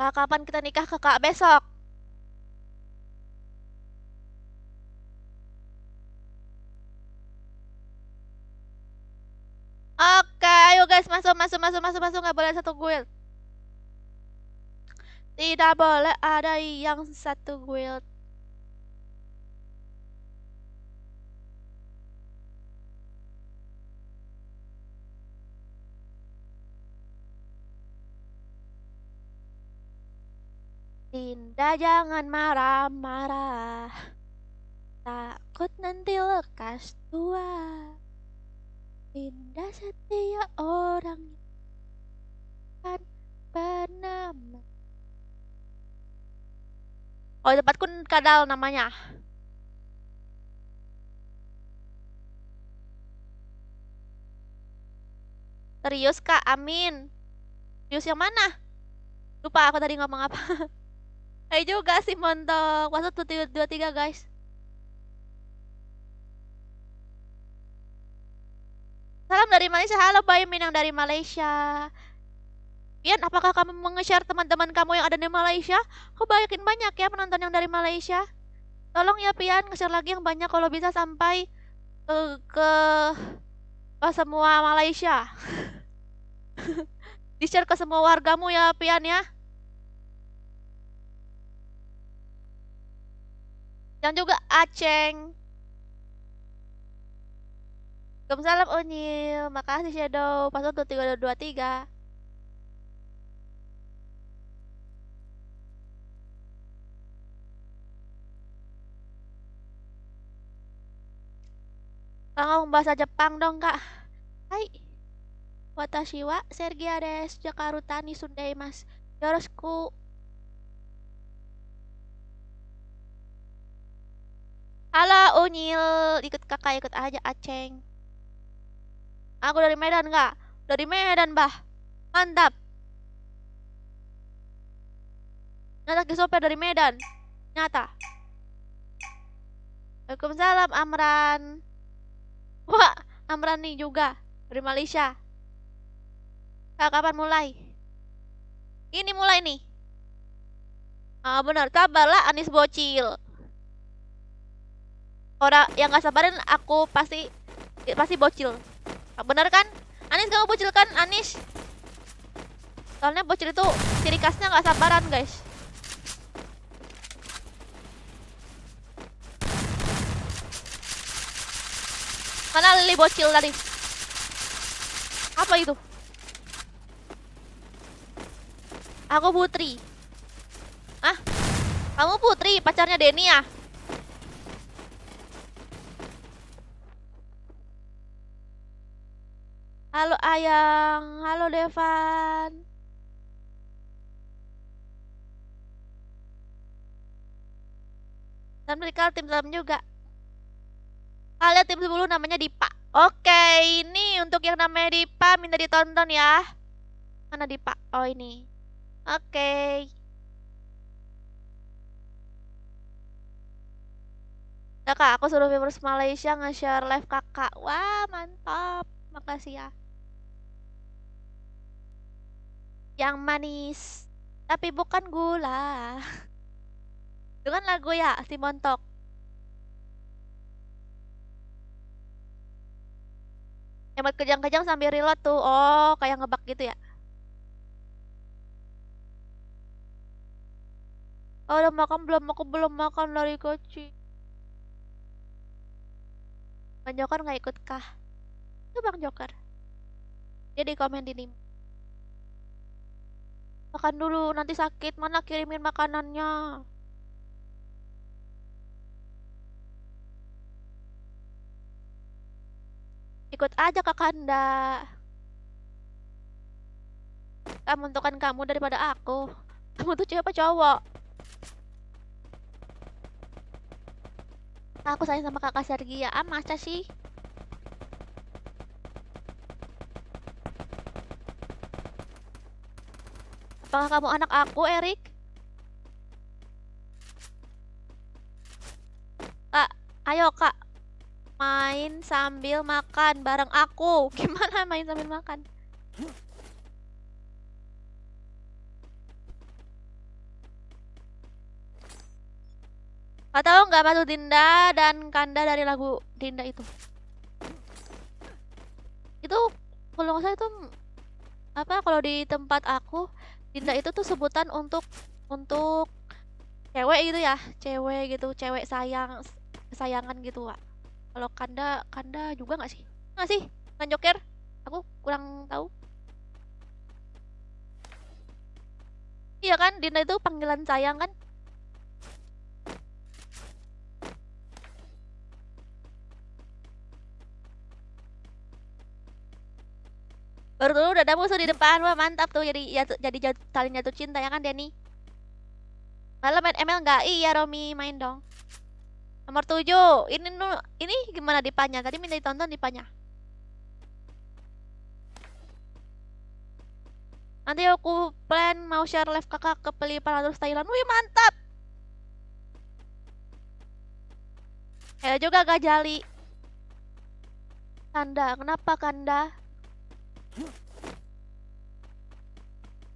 Speaker 1: Kapan kita nikah kakak? Besok. Oke, ayo guys, masuk, masuk, masuk, masuk, masuk. Nggak boleh satu guild. Tidak boleh ada yang satu guild. Dinda jangan marah-marah. Takut nanti lekas tua. Dinda setia orang kan bernama. Oh, tempatku kadal namanya. Serius kak, amin. Serius yang mana? Lupa aku tadi ngomong apa. Hai juga sih montok. Masuk 23 guys. Salam dari Malaysia. Halo Bayu Minang dari Malaysia. Pian, apakah kamu menge-share teman-teman kamu yang ada di Malaysia? Kok banyak ya penonton yang dari Malaysia? Tolong ya Pian, nge-share lagi yang banyak kalau bisa sampai ke semua Malaysia. Di-share ke semua wargamu ya Pian ya. Dan juga Aceng. Waalaikumsalam Unyil. Makasih Shadow. Password 2323. Ngomong bahasa Jepang dong kak. Hai. Watashi wa Sergia desu. Jakarta ni sundaimasu. Yoroshiku. Halo Unyil. Ikut kakak, ikut aja Aceng. Aku dari Medan kak. Dari Medan bah. Mantap. Nyata Kisoper dari Medan. Nyata. Waalaikumsalam Amran. Wah, Amran nih juga. Dari Malaysia. Kak, kapan mulai? Ini mulai nih. Ah bener, sabarlah Anis bocil. Orang yang gak sabarin aku pasti bocil. Ah, bener kan? Anis kamu bocil kan? Anis. Soalnya bocil itu ciri khasnya gak sabaran guys. Mana Lili bocil tadi? Apa itu? Aku Putri. Ah, kamu Putri, pacarnya Denny ya? Halo Ayang, halo Devan. Dan mereka tim dalam juga. Kalian tim 10 namanya Dipa. Oke, ini untuk yang namanya Dipa minta ditonton ya. Mana Dipa? Oh ini. Oke. Nah, kak, aku suruh viewers Malaysia nge-share live kakak. Wah, mantap. Makasih ya. Yang manis, tapi bukan gula. Itu kan lagu ya, si Montok. Hemat kejang-kejang sambil reload tuh. Oh, kayak ngebug gitu ya. Oh, udah makan belum? Aku belum makan dari kecil. Bang Joker nggak ikut kah? Itu Bang Joker. Dia di komen ini. Makan dulu, nanti sakit. Mana kirimin makanannya? Ikut aja ke Kanda. Kamu untukkan kamu daripada aku. Kamu tuh cewek apa cowok? Aku sayang sama kakak Sergia. Ah, masa sih? Apakah kamu anak aku, Erik? Kak, ayo kak. Main sambil makan bareng aku. Gimana main sambil makan? Gak tahu nggak Batu Dinda dan Kanda dari lagu Dinda itu. Itu kalau nggak salah itu apa? Kalau di tempat aku Dinda itu tuh sebutan untuk cewek gitu ya, cewek gitu, cewek sayang kesayangan gitu, Wak. Kalau Kanda Kanda juga nggak sih? Nggak sih? Kan Joker? Aku kurang tahu. Iya kan, Dinda itu panggilan sayang kan? Baru dulu udah ada musuh di depan, wah mantap tuh jadi saling jatuh cinta ya kan Denny? Malah main ML nggak? Iya Romi main dong. Nomor 7. Ini gimana dipanya? Tadi minta ditonton dipanya. Nanti aku plan mau share live kakak ke Peli 400 Thailand. Wih mantap. Ya juga gak jali. Kanda, kenapa Kanda?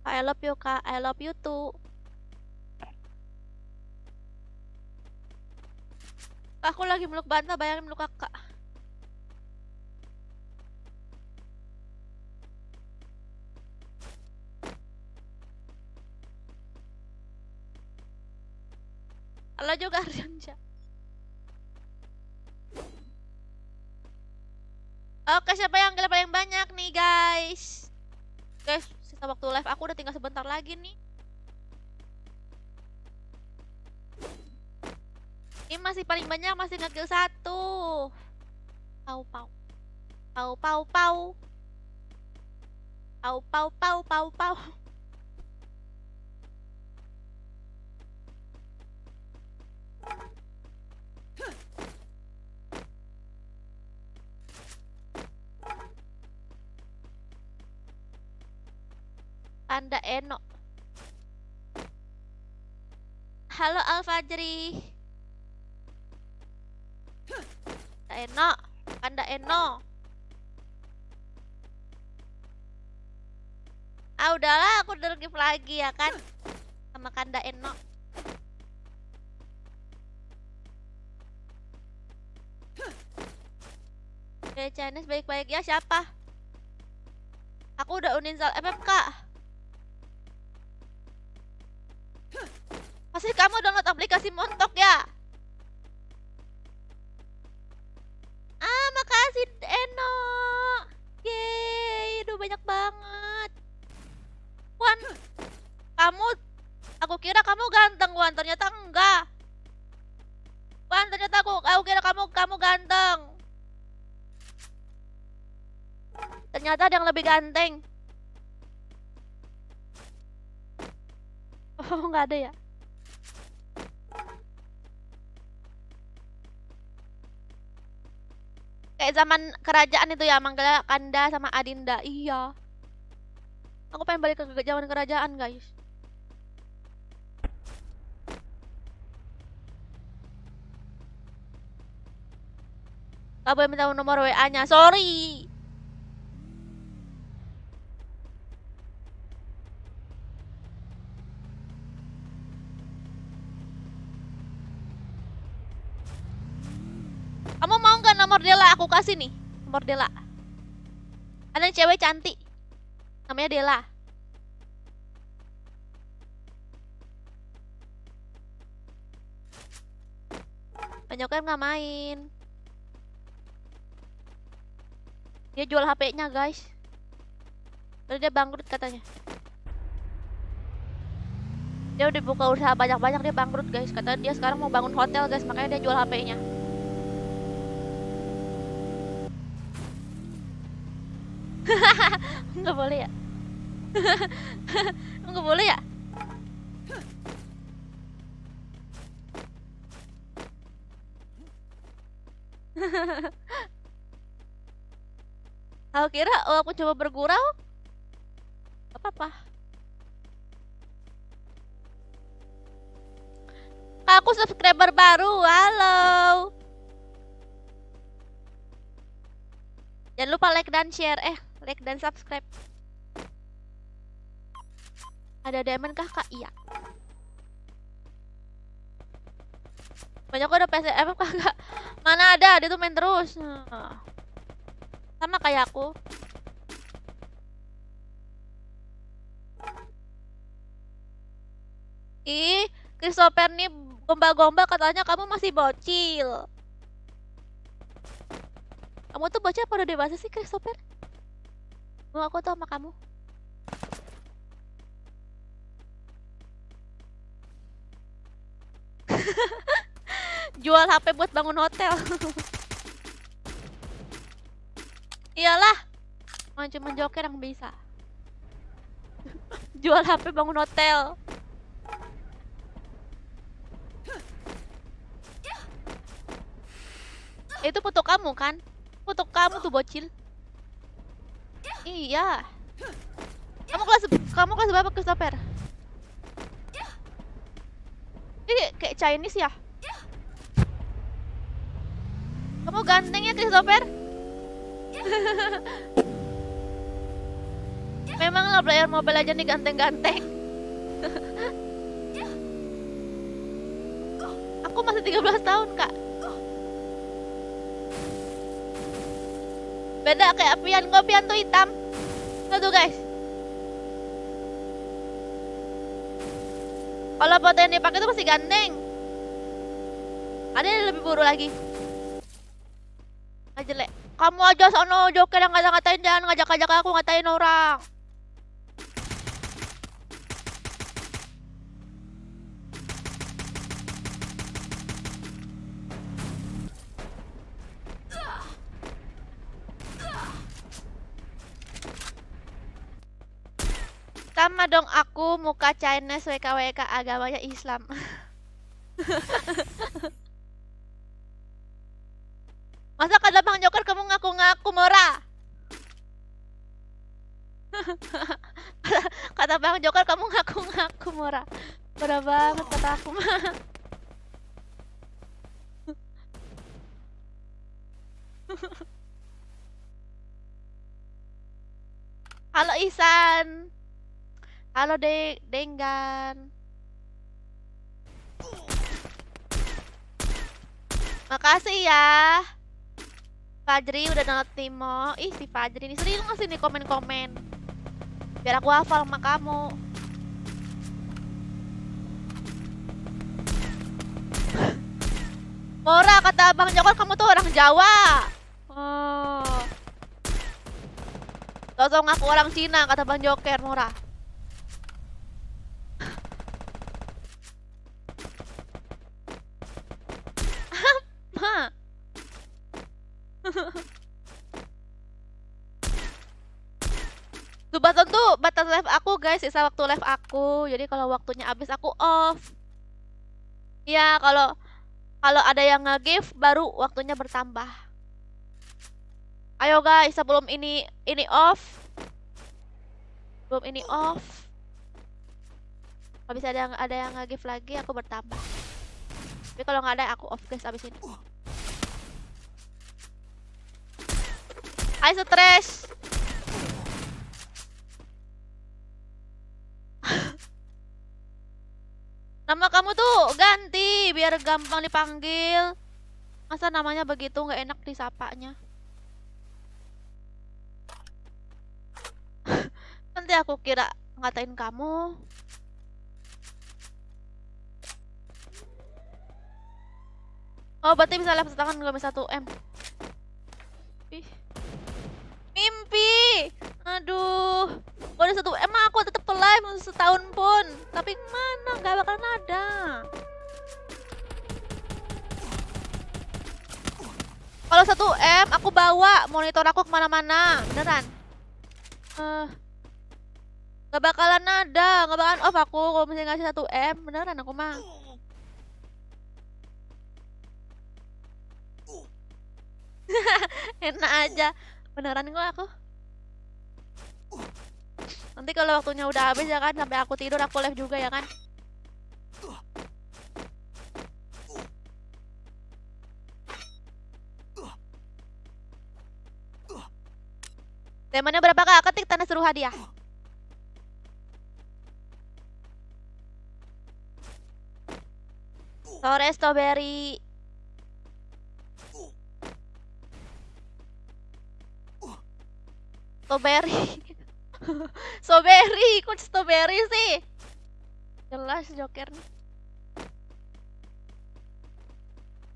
Speaker 1: I love you kak, I love you too. Aku lagi meluk Banta, bayangin meluk kakak. Halo juga Aryansyah. Oke, siapa yang gila paling banyak nih guys? Guys, sisa waktu live aku udah tinggal sebentar lagi nih. Ini masih paling banyak, masih nge-kill 1. Pau pau. Pau pau pau. Pau pau pau pau pau. Anda Eno. Halo Alfajri. Eno. Anda Eno. Ah udahlah, aku udah give lagi ya kan sama Kanda Eno. Oke, Chinese baik-baik ya siapa? Aku udah uninstall FFK. Pasti kamu download aplikasi Montok ya? Ah, makasih Eno. Yeay, udah banyak banget. Wan, kamu, aku kira kamu ganteng, Wan. Ternyata enggak. Wan, ternyata aku kira kamu ganteng. Ternyata ada yang lebih ganteng. Oh, nggak ada ya? Kayak zaman kerajaan itu ya, manggilnya Kanda sama Adinda. Iya. Aku pengen balik ke zaman kerajaan, guys. Gak boleh minta nomor WA-nya. Sorry. Kamu mau nggak nomor Dela? Aku kasih nih. Nomor Dela. Ada yang cewek cantik. Namanya Dela. Banyak kan nggak main. Dia jual HP-nya, guys. Terus dia bangkrut katanya. Dia udah buka usaha banyak-banyak, dia bangkrut guys. Kata dia sekarang mau bangun hotel guys, makanya dia jual HP-nya. Nggak boleh ya? Nggak boleh ya? Aku kira aku coba bergurau, apa-apa. Aku subscriber baru, halo. Jangan lupa like dan share, like dan subscribe. Ada diamond kah kak? Iya. Banyak udah PCF kagak. Mana ada, dia tuh main terus. Sama kayak aku. Ih, Christopher nih gombal-gombal katanya kamu masih bocil. Kamu tuh bocil apa udah dewasa sih Christopher? Mau aku tuh sama kamu. Jual HP buat bangun hotel. Iyalah, cuma joker yang bisa. Jual HP bangun hotel. Itu foto kamu kan? Foto kamu tuh bocil. Iya. Kamu kelas berapa Christopher? Ini kayak Chinese ya? Kamu ganteng ya Christopher? Memang lah player Mobile aja nih ganteng-ganteng. Aku masih 13 tahun kak. Beda kayak Pian, kok Pian tuh hitam. Tuh guys. Kalau foto yang dipakai tuh masih ganteng. Ada yang lebih buruk lagi. Nggak jelek. Kamu aja sono joker yang ngata-ngatain, jangan ngajak-ngajak aku ngatain orang. Sama dong aku muka Chinese WKWK agamanya Islam. Masa kata Bang Joker kamu ngaku-ngaku Mora? Kata Bang Joker kamu ngaku-ngaku Mora. Parah banget kata aku mah. Halo Isan. Halo Denggan. Makasih ya Fajri udah download Timo. Ih si Fajri ini sering ngasih nih komen-komen biar aku hafal sama kamu. Mora kata Bang Jokor kamu tuh orang Jawa. Oh. Sosok ngaku orang Cina kata Bang Joker Mora. Apa? Tuh button tuh batas live aku guys, sisa waktu live aku. Jadi kalau waktunya habis aku off. Ya kalau ada yang nge-give baru waktunya bertambah. Ayo guys, sebelum ini off. Sebelum ini off. Habis ada yang nge-give lagi aku bertambah. Tapi kalau nggak ada aku off guys abis ini. Hai stres. Nama kamu tuh ganti biar gampang dipanggil. Masa namanya begitu nggak enak disapanya. Nanti aku kira ngatain kamu. Oh berarti bisa live setangan nggak bisa 1M. Ih. Mimpi. Aduh. Udah 1 M aku tetap live setahun pun. Tapi mana nggak bakalan ada. Kalau 1 M aku bawa monitor aku kemana-mana, beneran. Nggak bakalan ada, nggak bakalan off aku kalau misalnya ngasih 1 M, beneran aku mah. Enak aja, beneran kok aku. Nanti kalau waktunya udah habis ya kan, sampai aku tidur aku live juga ya kan. Temanya berapa kak? Ketik tanda seru hadiah. Sore strawberry. Strawberry. Strawberry, kok strawberry sih? Jelas joker nih.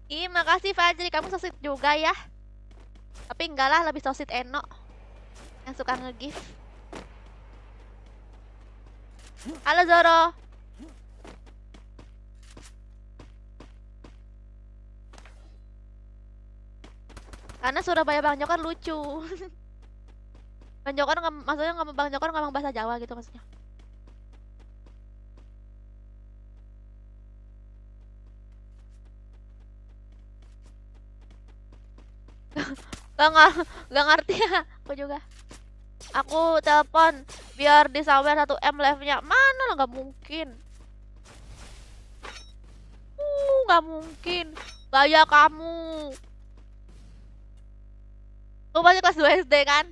Speaker 1: Ih, makasih Fajri, kamu sosit juga ya. Tapi enggak lah, lebih sosit Eno yang suka nge-gift. Halo Zoro. Karena Surabaya Bang Jokar lucu. Bang Jokar maksudnya Bang Jokar ngomong bahasa Jawa gitu maksudnya. Gak ngerti ya, aku juga. Aku telepon biar disawer 1 M live-nya. Mana lah, gak mungkin. Gak mungkin. Gaya kamu. Lu masih kelas 2 SD kan?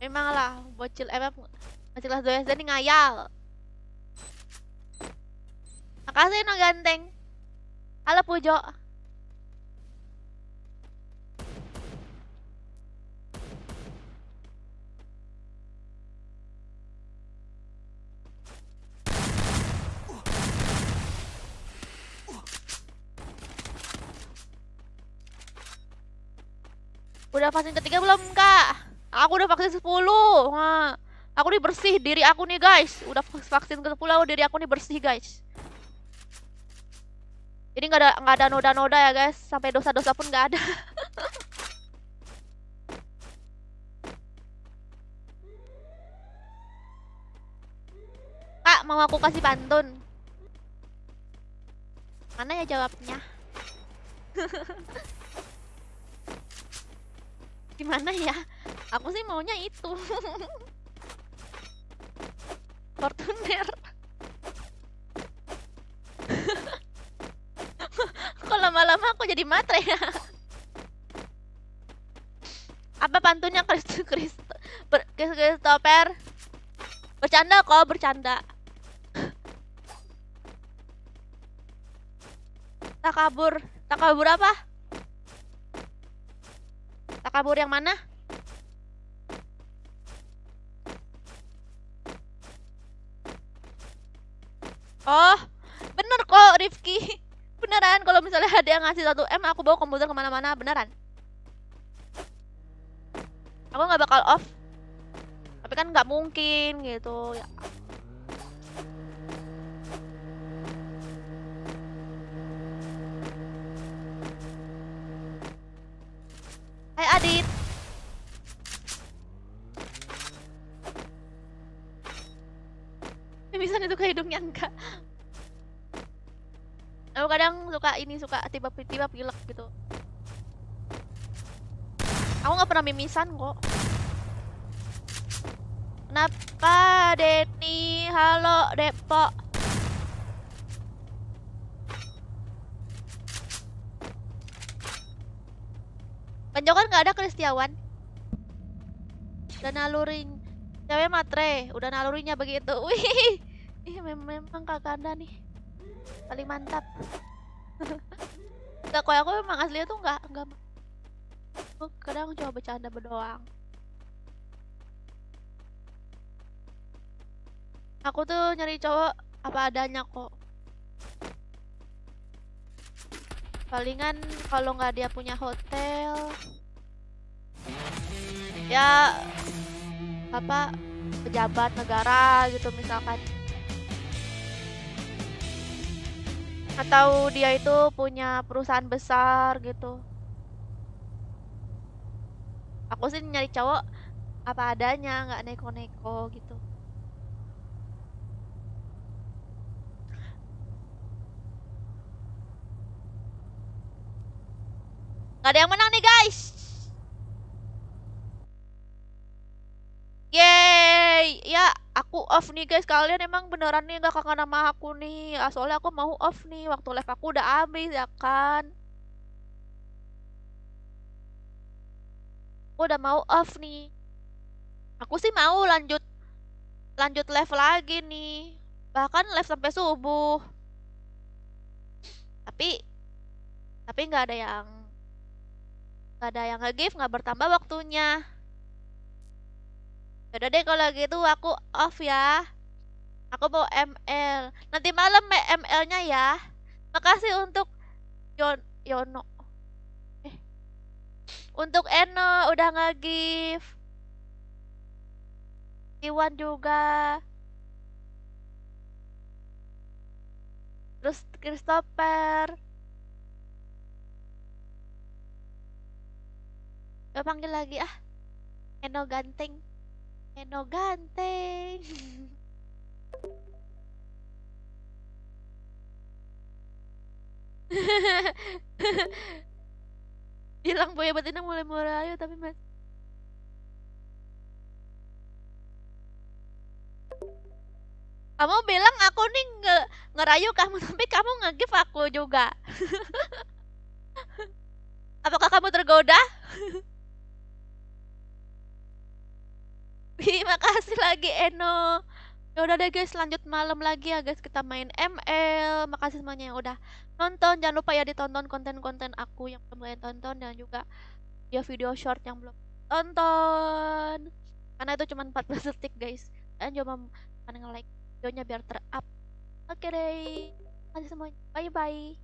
Speaker 1: Memang lah, bocil MF masih kelas 2 SD nih ngayal. Makasih no ganteng. Halo Pujo. Udah vaksin ketiga belum kak? Aku udah vaksin 10. Nah, aku nih bersih diri aku nih guys. Udah vaksin ke 10, diri aku nih bersih guys. Jadi nggak ada noda-noda ya guys. Sampai dosa-dosa pun nggak ada. Kak, mau aku kasih pantun? Mana ya jawabnya? Gimana ya? Aku sih maunya itu. Fortuner. Kok lama-lama aku jadi matre ya? Apa pantunnya Christopher? Bercanda kok, bercanda. Takabur. Takabur apa? Takabur yang mana? Oh, bener kok Rifki. Beneran, kalau misalnya ada yang ngasih 1 M, aku bawa komputer kemana-mana, beneran. Aku nggak bakal off. Tapi kan nggak mungkin gitu ya. Hai Adit. Mimisan itu ke hidungnya enggak. Aku kadang suka tiba-tiba pilek gitu. Aku nggak pernah mimisan kok. Kenapa Denny? Halo Depok. Panjokan nggak ada Kristiawan. Udah nalurin cewek matre, udah nalurinya begitu. Wih, memang kakak Anda nih paling mantap. Gak, kok aku memang aslinya tuh nggak. Aku kadang cuma bercanda berdoang. Aku tuh nyari cowok apa adanya kok. Palingan kalau nggak dia punya hotel, ya apa pejabat negara gitu misalkan, atau dia itu punya perusahaan besar gitu. Aku sih nyari cowok apa adanya, nggak neko-neko gitu. Nggak ada yang menang nih guys. Yeay, ya aku off nih guys. Kalian emang beneran nih nggak kangen sama aku nih? Soalnya aku mau off nih. Waktu live aku udah habis ya kan. Aku udah mau off nih. Aku sih mau lanjut lanjut live lagi nih. Bahkan live sampai subuh. Tapi nggak ada yang nge-give, nggak bertambah waktunya. Yaudah deh kalau gitu aku off ya. Aku mau ML. Nanti malam ML-nya ya. Makasih untuk Yono. Eh, untuk Eno udah nge-give. Iwan juga. Terus Christopher. Gak panggil lagi ah. Eno ganteng. Eno ganteng. Bilang Boya Betina mulai merayu tapi mas. Kamu bilang aku nih ngerayu kamu tapi kamu nge-give aku juga. Apakah kamu tergoda? Terima kasih lagi Eno. Ya udah deh guys, lanjut malam lagi ya guys, kita main ML. Makasih semuanya yang udah nonton. Jangan lupa ya ditonton konten-konten aku yang belum kalian tonton, dan juga ya video short yang belum tonton. Karena itu cuma 14 detik guys. Dan coba nge-like videonya biar ter-up. Oke deh. Makasih semuanya. Bye bye.